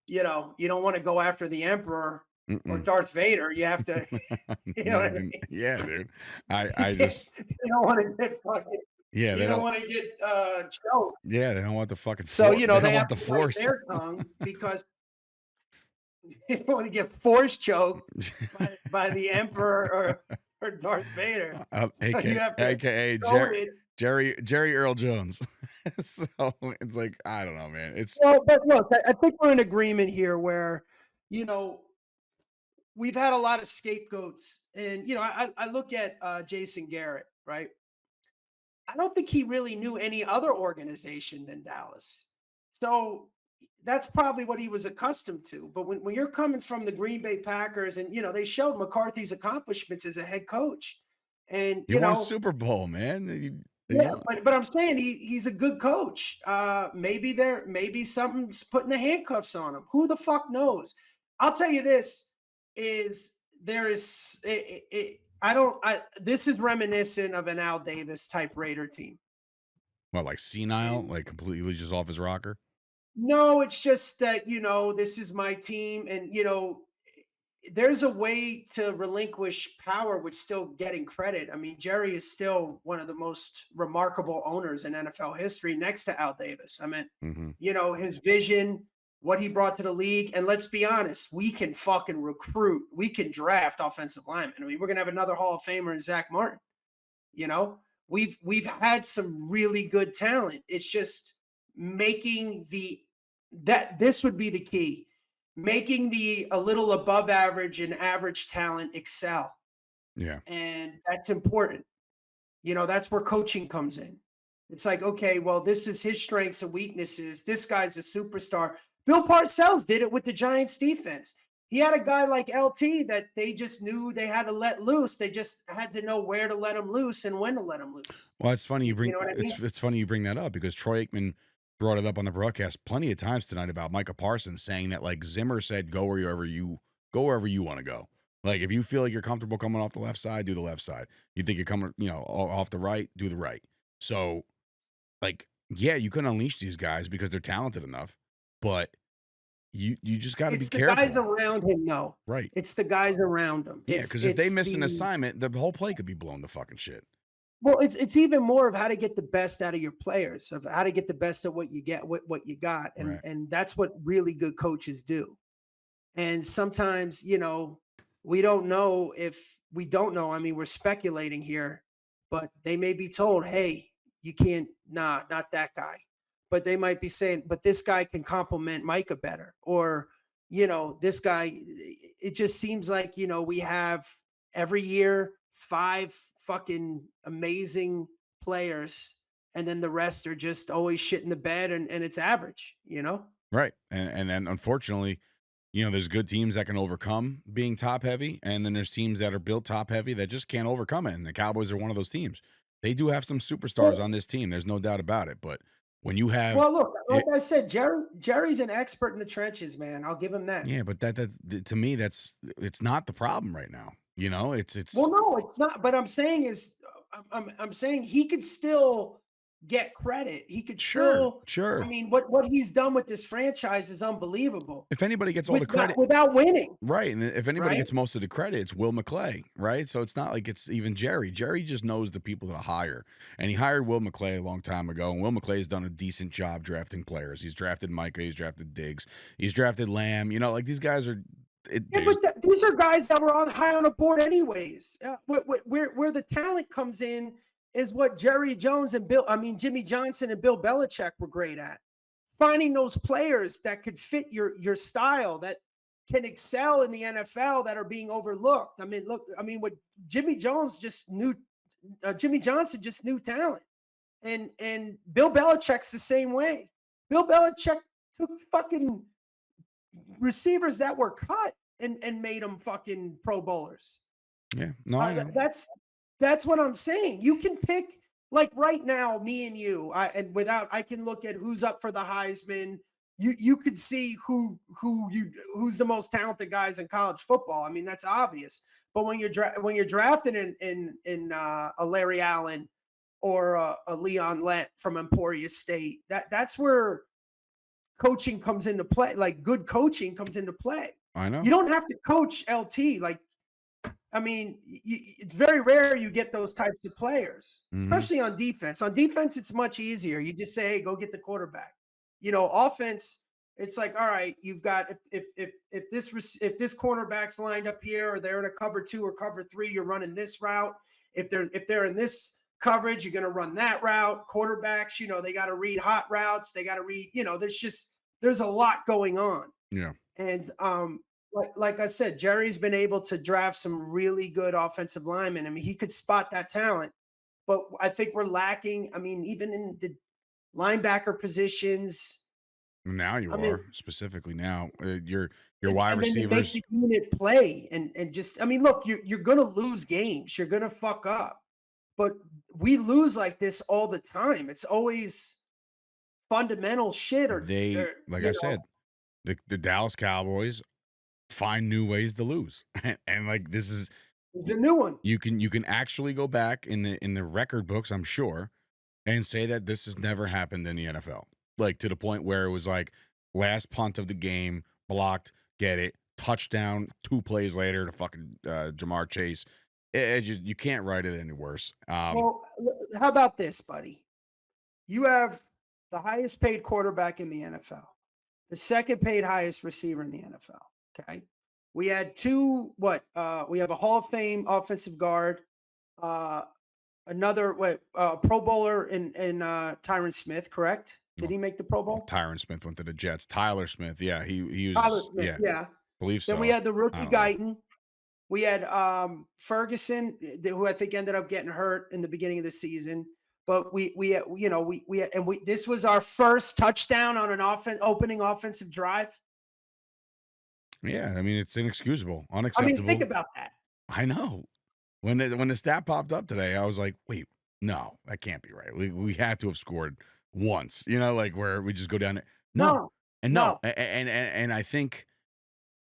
Speaker 2: you don't want to go after the emperor or Darth Vader. You have to, what I mean?
Speaker 3: Yeah, dude. I just
Speaker 2: you don't want to get fucking.
Speaker 3: Yeah,
Speaker 2: they don't want to get choked.
Speaker 3: Yeah, they don't want the fucking.
Speaker 2: So
Speaker 3: they
Speaker 2: they
Speaker 3: don't
Speaker 2: have
Speaker 3: want the
Speaker 2: to
Speaker 3: force.
Speaker 2: bite their tongue because they don't want to get force choked by the emperor or Darth Vader.
Speaker 3: AKA Jerry Earl Jones. So it's like, I don't know, man.
Speaker 2: But look, I think we're in agreement here where, we've had a lot of scapegoats, and I look at Jason Garrett, right? I don't think he really knew any other organization than Dallas. So that's probably what he was accustomed to. But when you're coming from the Green Bay Packers, and they showed McCarthy's accomplishments as a head coach, and
Speaker 3: he won Super Bowl, man.
Speaker 2: But I'm saying he's a good coach. Maybe something's putting the handcuffs on him. Who the fuck knows? I'll tell you this is this is reminiscent of an Al Davis type Raider team.
Speaker 3: What, like senile, like completely just off his rocker?
Speaker 2: No, it's just that, this is my team. And, there's a way to relinquish power with still getting credit. I mean, Jerry is still one of the most remarkable owners in NFL history next to Al Davis. I mean, his vision, what he brought to the league. And let's be honest, we can fucking recruit. We can draft offensive linemen. I mean, we're going to have another Hall of Famer in Zach Martin. We've had some really good talent. It's just making this would be the key. Making a little above average and average talent excel.
Speaker 3: Yeah.
Speaker 2: And that's important. That's where coaching comes in. It's like, okay, well, this is his strengths and weaknesses. This guy's a superstar. Bill Parcells did it with the Giants defense. He had a guy like LT that they just knew they had to let loose. They just had to know where to let him loose and when to let him loose.
Speaker 3: Well, it's funny you bring
Speaker 2: know what I mean?
Speaker 3: it's funny you bring that up because Troy Aikman brought it up on the broadcast plenty of times tonight about Micah Parsons saying that like Zimmer said, go wherever you want to go. Like if you feel like you're comfortable coming off the left side, do the left side. You think you're coming, off the right, do the right. So, like, yeah, you can unleash these guys because they're talented enough, but you just got to be careful.
Speaker 2: It's the guys around him, though.
Speaker 3: Right.
Speaker 2: It's the guys around him.
Speaker 3: Yeah, because if they miss an assignment, the whole play could be blown to fucking shit.
Speaker 2: Well, it's even more of how to get the best out of your players, of how to get the best of what you get, what you got, and
Speaker 3: Right.
Speaker 2: and that's what really good coaches do. And sometimes, we don't know if we don't know. I mean, we're speculating here, but they may be told, "Hey, you can't, not that guy." But they might be saying, "But this guy can complement Micah better," or this guy. It just seems like we have every year 5 fucking amazing players, and then the rest are just always shit in the bed, and it's average.
Speaker 3: Right. And then unfortunately, there's good teams that can overcome being top heavy, and then there's teams that are built top heavy that just can't overcome it. And the Cowboys are one of those teams. They do have some superstars on this team. There's no doubt about it. But when you have,
Speaker 2: well, look, like I said, Jerry's an expert in the trenches, man. I'll give him that.
Speaker 3: yeah, but that to me, it's not the problem right now. It's
Speaker 2: Well, no, it's not. But I'm saying I'm saying he could still get credit. He could
Speaker 3: sure.
Speaker 2: I mean, what he's done with this franchise is unbelievable.
Speaker 3: If anybody gets all the credit
Speaker 2: without winning,
Speaker 3: right? And if anybody
Speaker 2: right?
Speaker 3: gets most of the credit, it's Will McClay, right? So it's not like it's even Jerry. Jerry just knows the people to hire, and he hired Will McClay a long time ago. And Will McClay's done a decent job drafting players. He's drafted Micah, he's drafted Diggs, he's drafted Lamb. Like these guys are.
Speaker 2: But these are guys that were high on the board anyways. Where the talent comes in is what Jerry Jones and Jimmy Johnson and Bill Belichick were great at. Finding those players that could fit your style, that can excel in the NFL, that are being overlooked. I mean, what Jimmy Johnson just knew talent. And Bill Belichick's the same way. Bill Belichick took fucking receivers that were cut and made them fucking Pro Bowlers.
Speaker 3: Yeah, no, I know.
Speaker 2: That's what I'm saying. You can pick, like right now, me and you, I can look at who's up for the Heisman. You could see who's the most talented guys in college football. I mean, that's obvious. But when you're drafted in a Larry Allen or a Leon Lett from Emporia State, that's where coaching comes into play. Like good coaching comes into play.
Speaker 3: I know.
Speaker 2: You don't have to coach LT. Like, I mean, it's very rare you get those types of players, especially on defense. On defense, it's much easier. You just say, "Hey, go get the quarterback." Offense, it's like, all right, you've got if this cornerback's lined up here, or they're in a cover 2 or cover 3, you're running this route. If they're in this coverage, you're going to run that route. Quarterbacks, they got to read hot routes. They got to read. There's a lot going on.
Speaker 3: Yeah.
Speaker 2: And like I said, Jerry's been able to draft some really good offensive linemen. I mean, he could spot that talent, but I think we're lacking. I mean, even in the linebacker positions.
Speaker 3: Now specifically now, your wide receivers
Speaker 2: make the unit play and just. I mean, look, you're going to lose games. You're going to fuck up, but we lose like this all the time. It's always fundamental shit.
Speaker 3: I said, the Dallas Cowboys find new ways to lose, and like this is
Speaker 2: a new one.
Speaker 3: You can actually go back in the record books, I'm sure, and say that this has never happened in the NFL. Like to the point where it was like last punt of the game, blocked, get it, touchdown, 2 plays later to fucking Jamar Chase. You can't write it any worse.
Speaker 2: Well, how about this, buddy? You have the highest paid quarterback in the NFL, the second paid highest receiver in the NFL. Okay. We had we have a Hall of Fame offensive guard, another Pro Bowler in Tyron Smith, correct? Did he make the Pro Bowl?
Speaker 3: Tyron Smith went to the Jets. Tyler Smith, yeah, he was.
Speaker 2: Tyler Smith, yeah.
Speaker 3: Believe so.
Speaker 2: Then we had the rookie Guyton. We had Ferguson, who I think ended up getting hurt in the beginning of the season. But this was our first touchdown on an opening offensive drive.
Speaker 3: Yeah, I mean, it's inexcusable,
Speaker 2: I
Speaker 3: unacceptable.
Speaker 2: mean, think about that.
Speaker 3: I know. When the stat popped up today, I was like, wait, no, that can't be right. We had to have scored once, like where we just go down there. No.
Speaker 2: No,
Speaker 3: And no.
Speaker 2: no.
Speaker 3: And I think,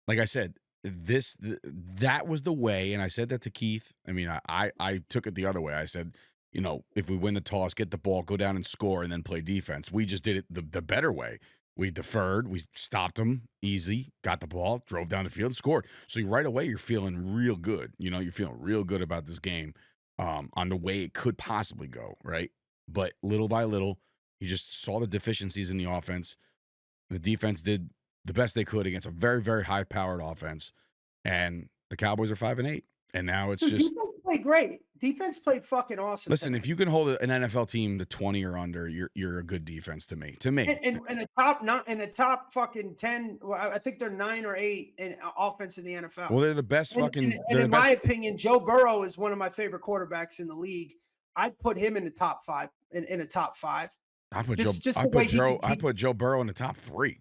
Speaker 3: like I said, that was the way. And I said that to Keith. I mean, I took it the other way. I said, if we win the toss, get the ball, go down and score, and then play defense. We just did it the better way. We deferred. We stopped them easy, got the ball, drove down the field, scored. So right away, you're feeling real good. You're feeling real good about this game on the way it could possibly go, right? But little by little, you just saw the deficiencies in the offense. The defense did the best they could against a very, very high-powered offense. And the Cowboys are 5-8. And now it's just...
Speaker 2: Defense played great. Defense played fucking awesome.
Speaker 3: Listen, if you can hold an NFL team to 20 or under, you're a good defense to me.
Speaker 2: And a top fucking 10. Well, I think they're 9 or 8 in offense in the NFL.
Speaker 3: Well, they're the best fucking.
Speaker 2: And in my opinion, Joe Burrow is one of my favorite quarterbacks in the league. I'd put him in the top 5. In a top 5.
Speaker 3: I put Joe Burrow in the top 3.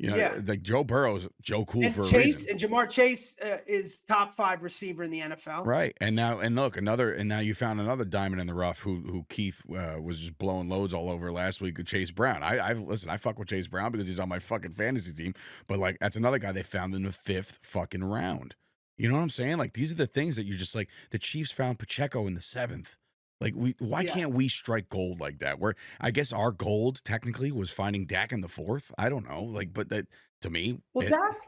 Speaker 3: Like Joe Burrow's Joe Cool for a reason.
Speaker 2: And Jamar Chase is top 5 receiver in the NFL.
Speaker 3: Right. And now you found another diamond in the rough who Keith was just blowing loads all over last week with Chase Brown. I fuck with Chase Brown because he's on my fucking fantasy team. But like, that's another guy they found in the 5th fucking round. You know what I'm saying? Like, these are the things that you're just like, the Chiefs found Pacheco in the 7th. Like, why can't we strike gold like that? Where I guess our gold technically was finding Dak in the 4th. I don't know. Like, but that to me,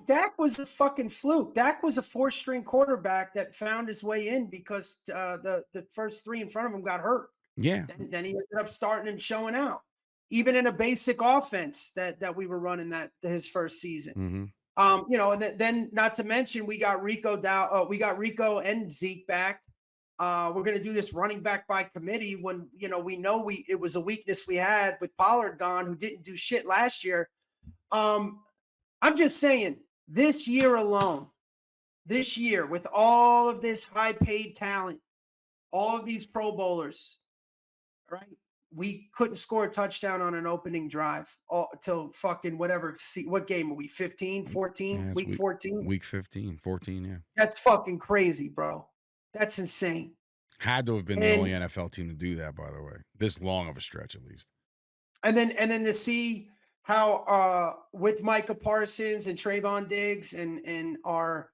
Speaker 2: Dak was a fucking fluke. Dak was a 4th-string quarterback that found his way in because the first 3 in front of him got hurt.
Speaker 3: Yeah.
Speaker 2: Then he ended up starting and showing out, even in a basic offense that we were running his first season.
Speaker 3: Mm-hmm.
Speaker 2: And then not to mention we got Rico and Zeke back. We're going to do this running back by committee when, it was a weakness we had with Pollard gone, who didn't do shit last year. I'm just saying, this year alone, with all of this high paid talent, all of these Pro Bowlers, right? We couldn't score a touchdown on an opening drive till fucking whatever. What game are we? 15, 14,
Speaker 3: yeah,
Speaker 2: week 14?
Speaker 3: Week 15, 14, yeah.
Speaker 2: That's fucking crazy, bro. That's insane.
Speaker 3: Had to have been the only NFL team to do that, by the way. This long of a stretch, at least. And
Speaker 2: then to see how with Micah Parsons and Trayvon Diggs and our,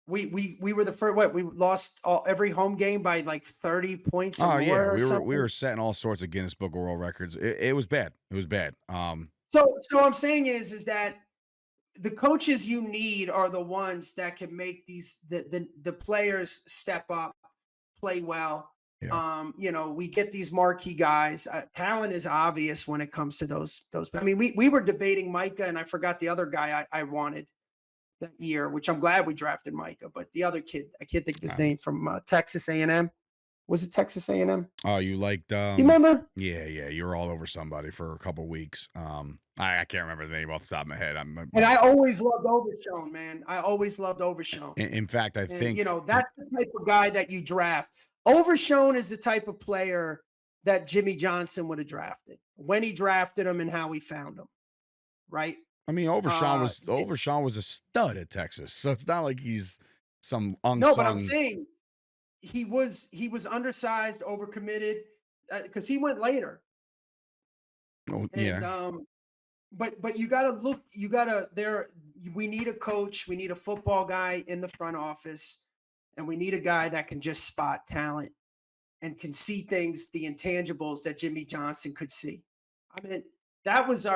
Speaker 2: we were the first. We lost every home game by like 30 points.
Speaker 3: Oh yeah, we were setting all sorts of Guinness Book of World Records. It was bad. It was bad.
Speaker 2: So what I'm saying is that the coaches you need are the ones that can make the players step up, play well. Yeah. We get these marquee guys. Talent is obvious when it comes to those. I mean, we were debating Micah, and I forgot the other guy I wanted that year, which I'm glad we drafted Micah. But the other kid, I can't think of his name, from Texas A&M. Was it Texas A&M?
Speaker 3: Oh, you liked?
Speaker 2: You remember?
Speaker 3: Yeah. You were all over somebody for a couple weeks. I can't remember the name off the top of my head.
Speaker 2: And I always loved Overshown, man. I always loved Overshown.
Speaker 3: In fact, I think
Speaker 2: that's the type of guy that you draft. Overshown is the type of player that Jimmy Johnson would have drafted when he drafted him and how he found him. Right.
Speaker 3: I mean, Overshown was a stud at Texas, so it's not like he's some unsung.
Speaker 2: No, but I'm saying he was undersized, overcommitted, because he went later.
Speaker 3: Oh, yeah.
Speaker 2: And, but we need a coach, we need a football guy in the front office, and we need a guy that can just spot talent and can see things, the intangibles that Jimmy Johnson could see. I mean, that was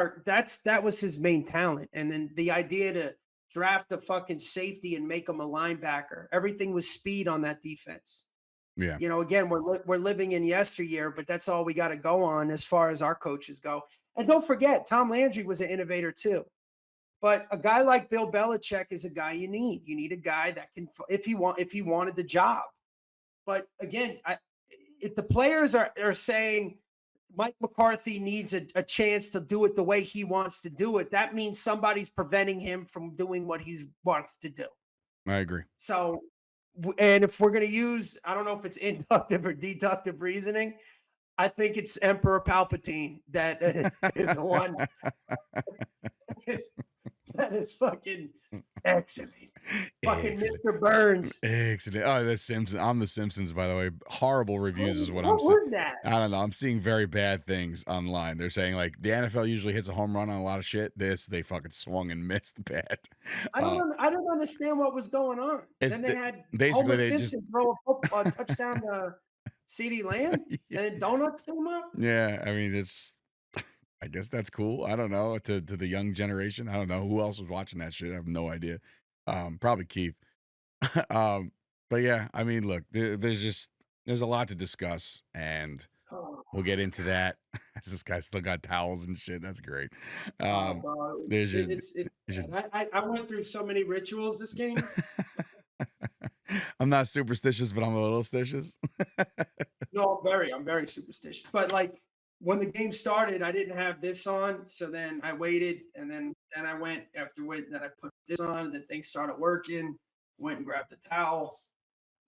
Speaker 2: his main talent. And then the idea to draft a fucking safety and make him a linebacker, everything was speed on that defense.
Speaker 3: Yeah.
Speaker 2: Again, we're living in yesteryear, but that's all we got to go on as far as our coaches go. And don't forget, Tom Landry was an innovator too. But a guy like Bill Belichick is a guy you need. You need a guy that can, if he wanted the job. But again, if the players are saying Mike McCarthy needs a chance to do it the way he wants to do it, that means somebody's preventing him from doing what he wants to do.
Speaker 3: I agree.
Speaker 2: So, and if we're going to use, I don't know if it's inductive or deductive reasoning, I think it's Emperor Palpatine that is the one. That is fucking excellent. Fucking
Speaker 3: Excellent.
Speaker 2: Mr. Burns.
Speaker 3: Excellent. Oh, the Simpsons. I'm the Simpsons, by the way. Horrible reviews is what I'm
Speaker 2: What
Speaker 3: seeing.
Speaker 2: was that?
Speaker 3: I don't know. I'm seeing very bad things online. They're saying like the NFL usually hits a home run on a lot of shit. They fucking swung and missed bad.
Speaker 2: I don't understand what was going on. Then they had
Speaker 3: basically
Speaker 2: Homer
Speaker 3: they
Speaker 2: Simpson throw a touchdown to CeeDee Lamb,
Speaker 3: Yeah.
Speaker 2: and then donuts came up.
Speaker 3: Yeah, I mean it's. I guess that's cool. I don't know to the young generation. I don't know who else was watching that shit. I have no idea. Probably Keith. But yeah, I mean, look, there's a lot to discuss, and
Speaker 2: Oh,
Speaker 3: we'll get into that. This guy still got towels and shit. That's great.
Speaker 2: bro,
Speaker 3: There's your,
Speaker 2: it's
Speaker 3: there's your
Speaker 2: bad. I went through so many rituals this game.
Speaker 3: I'm not superstitious, but I'm a little stitious.
Speaker 2: No, I'm very superstitious. But like when the game started, I didn't have this on, so then I waited, and then I went after wait. Then I put this on, and then things started working. Went and grabbed the towel.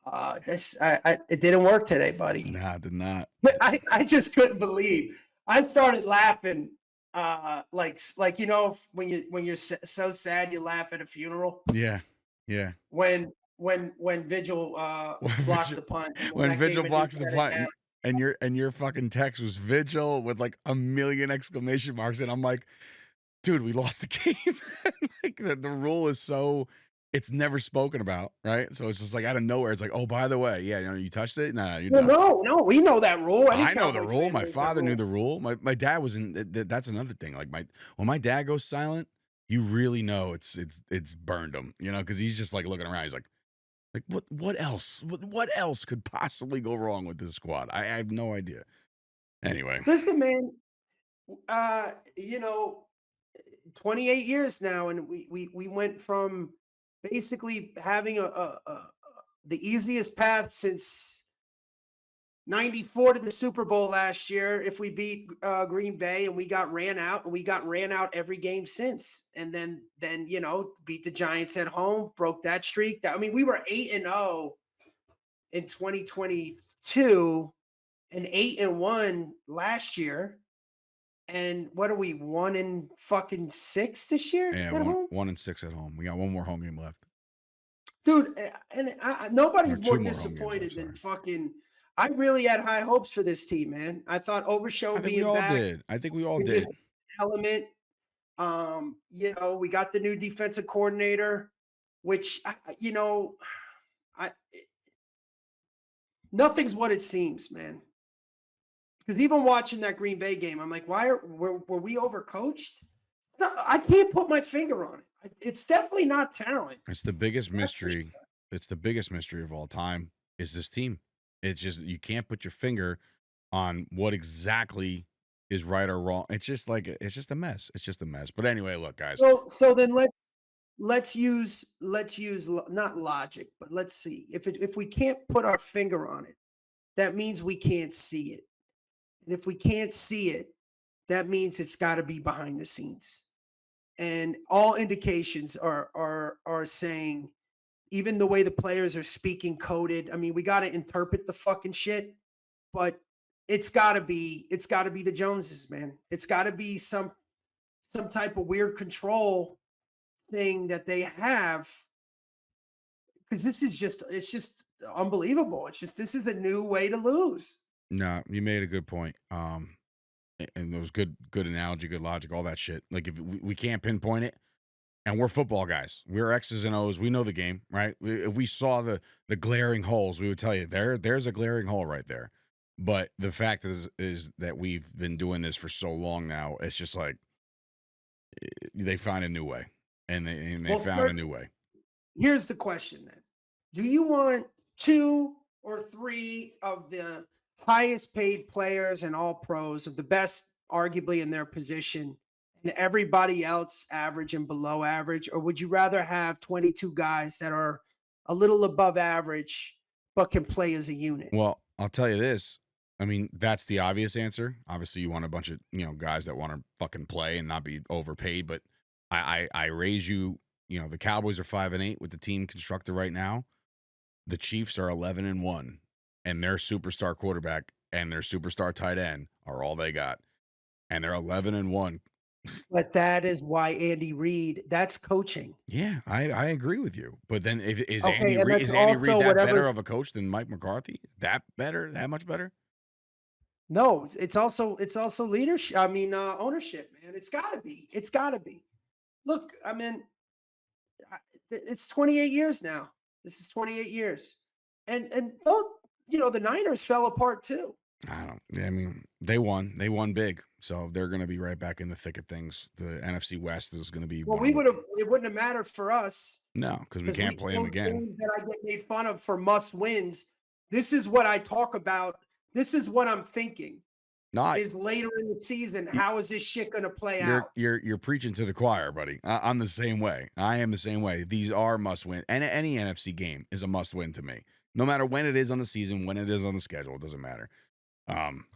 Speaker 2: It didn't work today, buddy.
Speaker 3: Nah, I did not.
Speaker 2: But I just couldn't believe. I started laughing, like when you're so sad you laugh at a funeral.
Speaker 3: Yeah.
Speaker 2: When Vigil blocked the punt.
Speaker 3: When Vigil blocks the punt,
Speaker 2: down.
Speaker 3: and your fucking text was Vigil with like a million exclamation marks, and I'm like, dude, we lost the game. Like the rule is so. It's never spoken about, right? So it's just like out of nowhere. It's like, oh, by the way, yeah, you touched it. Nah, you're done.
Speaker 2: No, we know that rule.
Speaker 3: I know the rule. My father knew the rule. My dad was in. That's another thing. Like when my dad goes silent, you really know it's burned him. Because he's just like looking around. He's like what else? What else could possibly go wrong with this squad? I have no idea. Anyway,
Speaker 2: Listen, man. 28 years now, and we went from basically having the easiest path since 94 to the Super Bowl last year if we beat Green Bay, and we got ran out, and we got ran out every game since, and then beat the Giants at home, broke that streak. I mean, we were 8-0 in 2022 and 8-1 last year. And what are we, 1-6 this year?
Speaker 3: yeah,
Speaker 2: at home?
Speaker 3: 1-6 at home. We got one more home game left,
Speaker 2: Dude. And nobody's
Speaker 3: Or
Speaker 2: more
Speaker 3: two more home games, I'm
Speaker 2: disappointed than
Speaker 3: sorry.
Speaker 2: fucking. I really had high hopes for this team, man. I thought Overshown
Speaker 3: I think we
Speaker 2: being
Speaker 3: all
Speaker 2: back,
Speaker 3: did. I think we all
Speaker 2: it
Speaker 3: did.
Speaker 2: just element. We got the new defensive coordinator, which nothing's what it seems, man. Because even watching that Green Bay game, I'm like, were we overcoached? I can't put my finger on it. It's definitely not talent.
Speaker 3: It's the biggest
Speaker 2: That's for
Speaker 3: mystery. It's the biggest mystery of all time is this team. It's just you can't put your finger on what exactly is right or wrong. It's just a mess. It's just a mess. But anyway, look, guys.
Speaker 2: So then let's use not logic, but let's see if we can't put our finger on it, that means we can't see it, and if we can't see it, that means it's got to be behind the scenes, and all indications are saying, even the way the players are speaking coded. I mean, we got to interpret the fucking shit, but it's got to be the Joneses, man. It's got to be some type of weird control thing that they have, because it's just unbelievable. This is a new way to lose.
Speaker 3: No, you made a good point. And it was good analogy, good logic, all that shit. Like if we can't pinpoint it, and we're football guys, we're X's and O's, we know the game, right? If we saw the glaring holes, we would tell you there's a glaring hole right there. But the fact is that we've been doing this for so long now. It's just like they find a new way, and they found a new way.
Speaker 2: Here's the question then: do you want 2 or 3 of the highest paid players and all pros, of the best, arguably in their position, and everybody else average and below average, or would you rather have 22 guys that are a little above average but can play as a unit?
Speaker 3: Well, I'll tell you this. I mean, that's the obvious answer. Obviously, you want a bunch of guys that want to fucking play and not be overpaid. But I raise you. The Cowboys are 5-8 with the team constructed right now. The Chiefs are 11-1, and their superstar quarterback and their superstar tight end are all they got, and they're 11-1
Speaker 2: But that is why Andy Reid, that's coaching.
Speaker 3: Yeah, I agree with you. But then is
Speaker 2: Okay,
Speaker 3: Andy
Speaker 2: and
Speaker 3: Reid
Speaker 2: that's
Speaker 3: is Andy
Speaker 2: also
Speaker 3: Reid that better
Speaker 2: whatever.
Speaker 3: of a coach than Mike McCarthy? That better? That much better?
Speaker 2: No, it's also leadership. I mean, ownership, man. It's got to be. It's got to be. Look, I mean, it's 28 years now. This is 28 years, and both, the Niners fell apart too.
Speaker 3: I mean, they won. They won big. So they're going to be right back in the thick of things. The NFC West is going to be
Speaker 2: Well,
Speaker 3: one of the.
Speaker 2: it wouldn't have mattered for us
Speaker 3: No, because we
Speaker 2: because
Speaker 3: can't play them
Speaker 2: those
Speaker 3: again.
Speaker 2: games that I get made fun of for must wins. This is what I talk about. This is what I'm thinking.
Speaker 3: Not
Speaker 2: Is later in the season. How is this shit going to play out?
Speaker 3: you're preaching to the choir, buddy. I'm the same way. I am the same way. These are must win, and any NFC game is a must win to me. No matter when it is on the season, when it is on the schedule, it doesn't matter.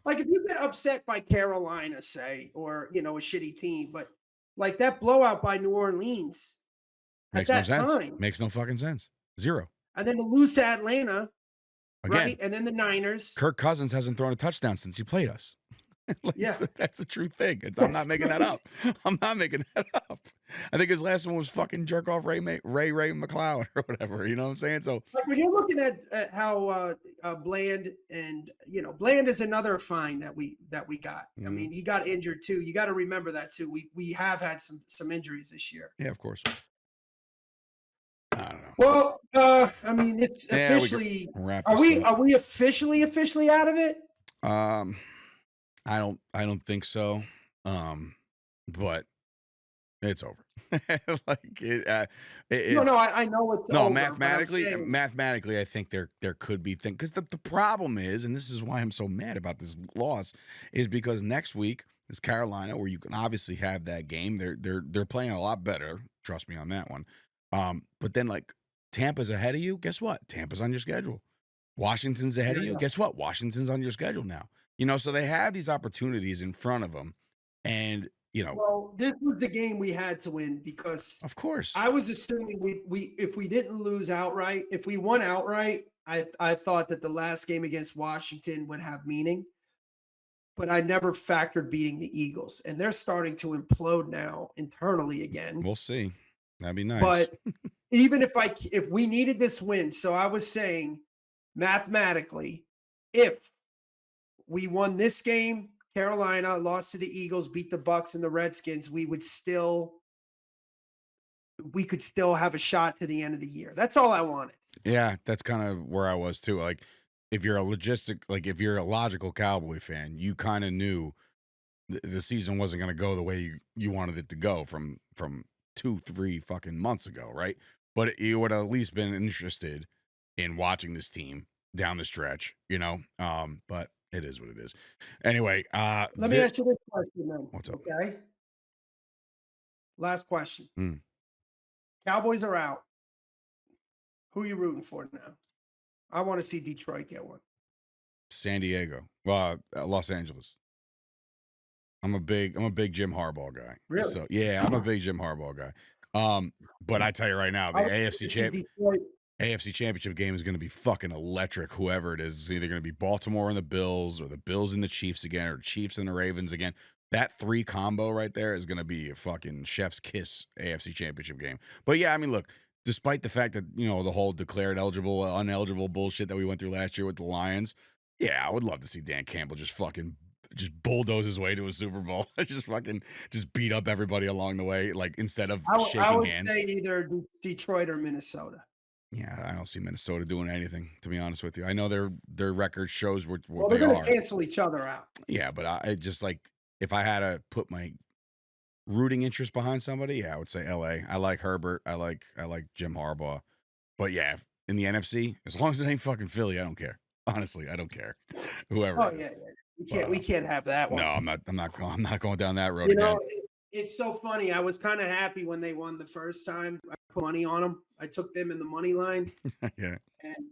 Speaker 2: Like if you get upset by Carolina, say, or a shitty team, but like that blowout by New Orleans
Speaker 3: Makes
Speaker 2: at
Speaker 3: no
Speaker 2: that
Speaker 3: sense.
Speaker 2: time,
Speaker 3: Makes no fucking sense. Zero.
Speaker 2: and then to lose to Atlanta,
Speaker 3: Again,
Speaker 2: right, and then the Niners.
Speaker 3: Kirk Cousins hasn't thrown a touchdown since he played us.
Speaker 2: Yeah.
Speaker 3: That's a true thing. I'm not making that up. I'm not making that up. I think his last one was fucking jerk off Ray McLeod or whatever. You know what I'm saying? So
Speaker 2: Like when you're looking at how Bland and Bland is another fine that we got. I mean, he got injured too. You got to remember that too. We have had some injuries this year.
Speaker 3: yeah, of course. I don't know.
Speaker 2: Well, I mean, it's officially.
Speaker 3: Wrap
Speaker 2: Are
Speaker 3: this up.
Speaker 2: we officially out of it?
Speaker 3: I don't think so. But it's over. Like it's
Speaker 2: No, I know it's
Speaker 3: no
Speaker 2: over,
Speaker 3: mathematically, I think there could be things because the problem is, and this is why I'm so mad about this loss, is because next week is Carolina, where you can obviously have that game. They're playing a lot better. Trust me on that one. But then like Tampa's ahead of you. Guess what? Tampa's on your schedule. Washington's ahead of you. Guess what? Washington's on your schedule now. So they have these opportunities in front of them, and
Speaker 2: Well, this was the game we had to win because,
Speaker 3: of course,
Speaker 2: I was assuming we if we didn't lose outright, if we won outright, I thought that the last game against Washington would have meaning, but I never factored beating the Eagles, and they're starting to implode now internally again.
Speaker 3: we'll see. That'd be nice.
Speaker 2: But even if we needed this win, so I was saying mathematically, if we won this game, Carolina lost to the Eagles, beat the Bucs and the Redskins, we could still have a shot to the end of the year. That's all I wanted.
Speaker 3: Yeah, that's kind of where I was too. Like, if you're a logical Cowboy fan, you kind of knew the season wasn't going to go the way you wanted it to go from 2-3 fucking months ago, right? But you would have at least been interested in watching this team down the stretch, But it is what it is. Anyway,
Speaker 2: let me ask you this question then.
Speaker 3: What's up?
Speaker 2: Okay. Last question. Cowboys are out. Who are you rooting for now? I want to see Detroit get one.
Speaker 3: San Diego, Los Angeles. I'm a big Jim Harbaugh guy.
Speaker 2: Really?
Speaker 3: So yeah, I'm a big Jim Harbaugh guy. But I tell you right now, the AFC Championship game is going to be fucking electric. Whoever it is, it's either going to be Baltimore and the Bills, or the Bills and the Chiefs again, or Chiefs and the Ravens again. That 3 combo right there is going to be a fucking chef's kiss AFC Championship game. But yeah, I mean, look, despite the fact that the whole declared eligible, uneligible bullshit that we went through last year with the Lions, yeah, I would love to see Dan Campbell just bulldoze his way to a Super Bowl, just beat up everybody along the way, like instead of shaking
Speaker 2: I would
Speaker 3: hands.
Speaker 2: say either Detroit or Minnesota.
Speaker 3: Yeah, I don't see Minnesota doing anything, to be honest with you. I know their record shows what
Speaker 2: they're
Speaker 3: they are.
Speaker 2: Going to cancel each other out.
Speaker 3: Yeah, but I just if I had to put my rooting interest behind somebody, yeah, I would say LA. I like Herbert. I like Jim Harbaugh. But yeah, in the NFC, as long as it ain't fucking Philly, I don't care. Honestly, I don't care. Whoever.
Speaker 2: Oh yeah. We can't have that one.
Speaker 3: No, I'm not going down that road again.
Speaker 2: It's so funny. I was kind of happy when they won the first time. I put money on them. I took them in the money line.
Speaker 3: Yeah.
Speaker 2: And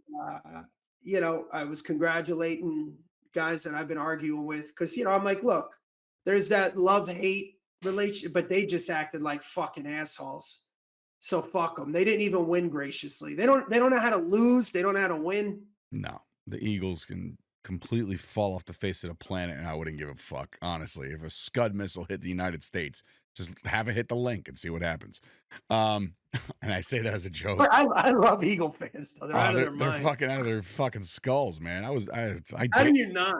Speaker 2: I was congratulating guys that I've been arguing with because I'm like, look, there's that love-hate relationship, but they just acted like fucking assholes. So fuck them. They didn't even win graciously. They don't know how to lose. They don't know how to win.
Speaker 3: No, the Eagles can completely fall off the face of the planet, and I wouldn't give a fuck, honestly. If a Scud missile hit the United States, just have it hit the link and see what happens. And I say that as a joke.
Speaker 2: I love Eagle fans, though. They're out of their
Speaker 3: They're
Speaker 2: mind.
Speaker 3: fucking out of their fucking skulls, man.
Speaker 2: How do you not?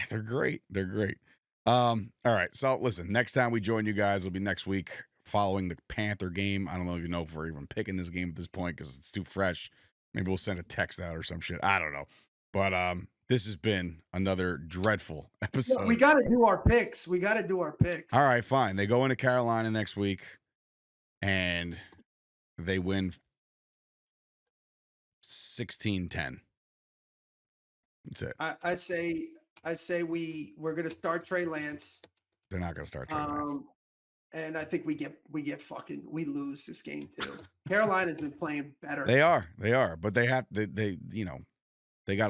Speaker 3: They're great. They're great. All right. So listen, next time we join you guys will be next week following the Panther game. I don't know if you know if we're even picking this game at this point because it's too fresh. Maybe we'll send a text out or some shit. I don't know. But this has been another dreadful episode.
Speaker 2: We got to do our picks.
Speaker 3: All right, fine. They go into Carolina next week and they win 16-10. That's it.
Speaker 2: I say we're gonna start Trey Lance.
Speaker 3: They're not gonna start Trey Lance.
Speaker 2: And I think we lose this game too. Carolina's been playing better.
Speaker 3: They are, but they got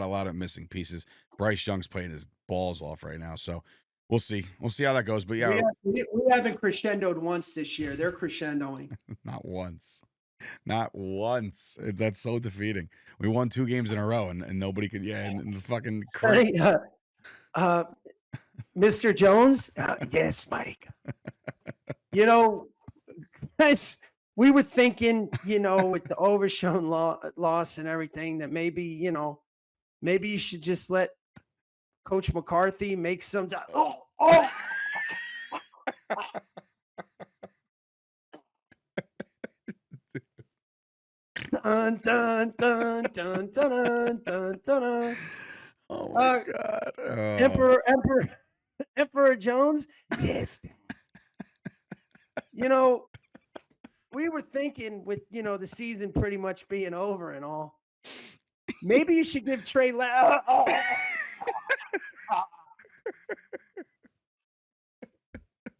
Speaker 3: a lot of missing pieces. Bryce Young's playing his balls off right now, so we'll see how that goes. But yeah,
Speaker 2: we haven't crescendoed once this year. They're crescendoing.
Speaker 3: Not once. That's so defeating. We won 2 games in a row, and nobody could. Yeah, and the fucking.
Speaker 2: Mr. Jones, yes, Mike. Guys, we were thinking, with the Overshown loss and everything, that maybe you should just let Coach McCarthy make some. Dun, dun, dun, dun, dun, dun, dun.
Speaker 3: Oh my God!
Speaker 2: Emperor Jones. Yes. We were thinking with the season pretty much being over and all. Maybe you should give Trey.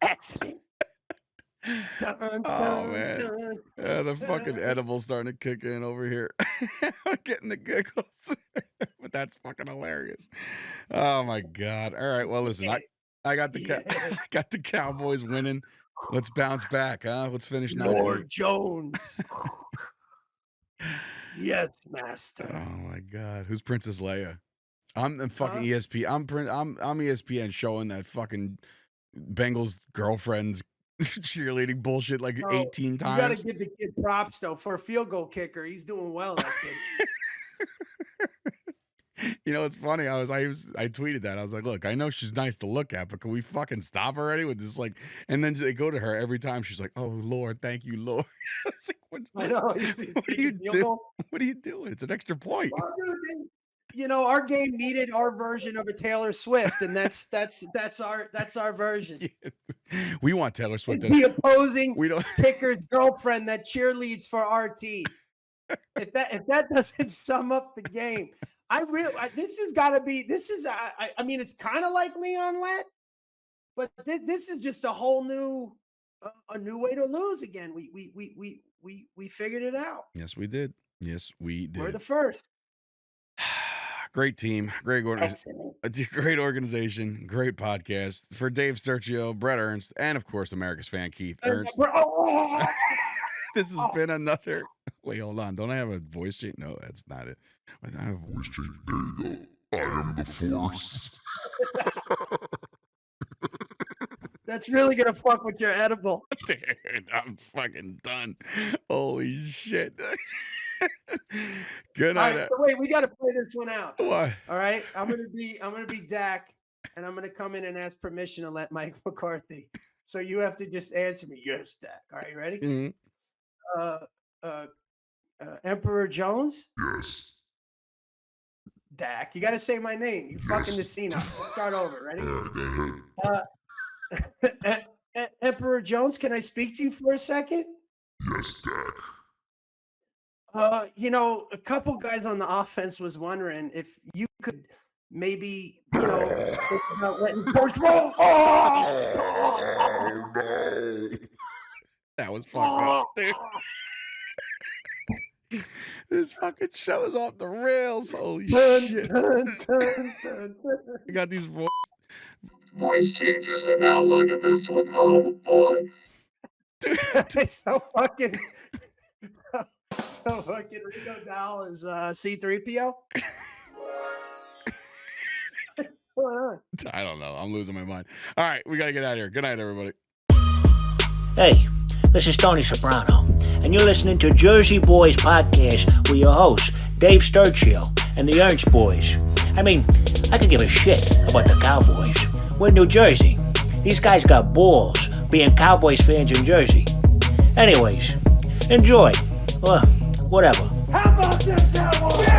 Speaker 2: Excellent.
Speaker 3: Man. Yeah, the fucking edible's starting to kick in over here. I'm getting the giggles. But that's fucking hilarious. Oh my God. All right. Well, listen, I got the Cowboys winning. Let's bounce back, huh? Let's finish now.
Speaker 2: Lord Jones. Yes, master.
Speaker 3: Oh my God. Who's Princess Leia? I'm fucking ESPN. I'm ESPN showing that fucking Bengals girlfriend's cheerleading bullshit like 18 times.
Speaker 2: You got to give the kid props though for a field goal kicker. He's doing well, that kid.
Speaker 3: It's funny. I tweeted that. I was like, look, I know she's nice to look at, but can we fucking stop already with this? Like, and then they go to her every time. She's like, oh Lord, thank you, Lord. I was like,
Speaker 2: I know.
Speaker 3: What are you doing? What are you doing? It's an extra point.
Speaker 2: Our game needed our version of a Taylor Swift, and that's our version.
Speaker 3: Yeah. We want Taylor Swift.
Speaker 2: It's the opposing kicker's girlfriend that cheerleads for our team. If that doesn't sum up the game, this has got to be. I mean, it's kind of like Leon Lett, but this is just a whole new, a new way to lose again. We figured it out.
Speaker 3: Yes, we did.
Speaker 2: We're the first.
Speaker 3: Great team, great organization, great podcast. For Dave Sturchio, Bret Ernst, and of course America's fan Keith Ernst. This has been another. Wait, hold on. Don't I have a voice change? No, that's not it. I have a voice change. There you go. I am the Force.
Speaker 2: That's really gonna fuck with your edible.
Speaker 3: Dude, I'm fucking done. Holy shit. Good night.
Speaker 2: All right, so wait, we got to play this one out.
Speaker 3: What?
Speaker 2: All right, I'm gonna be Dak, and I'm gonna come in and ask permission to let Mike McCarthy. So you have to just answer me, yes, Dak. All right, ready?
Speaker 3: Mm-hmm.
Speaker 2: Emperor Jones.
Speaker 3: Yes.
Speaker 2: Dak, you got to say my name. You fucking Messina. Start over. Ready? Emperor Jones, can I speak to you for a second?
Speaker 3: Yes, Dak.
Speaker 2: A couple guys on the offense was wondering if you could maybe, think about letting Coach roll.
Speaker 3: Oh, no. That was fucked up, dude. This fucking show is off the rails. Holy shit. I got these voice changes and now look at this one. Oh, boy.
Speaker 2: Dude. So fucking Rico Dowell is C-3PO.
Speaker 3: I don't know. I'm losing my mind. All right, we got to get out of here. Good night, everybody.
Speaker 1: Hey, this is Tony Soprano, and you're listening to Jersey Boyz Podcast with your hosts, Dave Sturchio and the Ernst Boys. I mean, I could give a shit about the Cowboys. We're in New Jersey. These guys got balls being Cowboys fans in Jersey. Anyways, enjoy. Or whatever.
Speaker 5: How about this, Cowboys?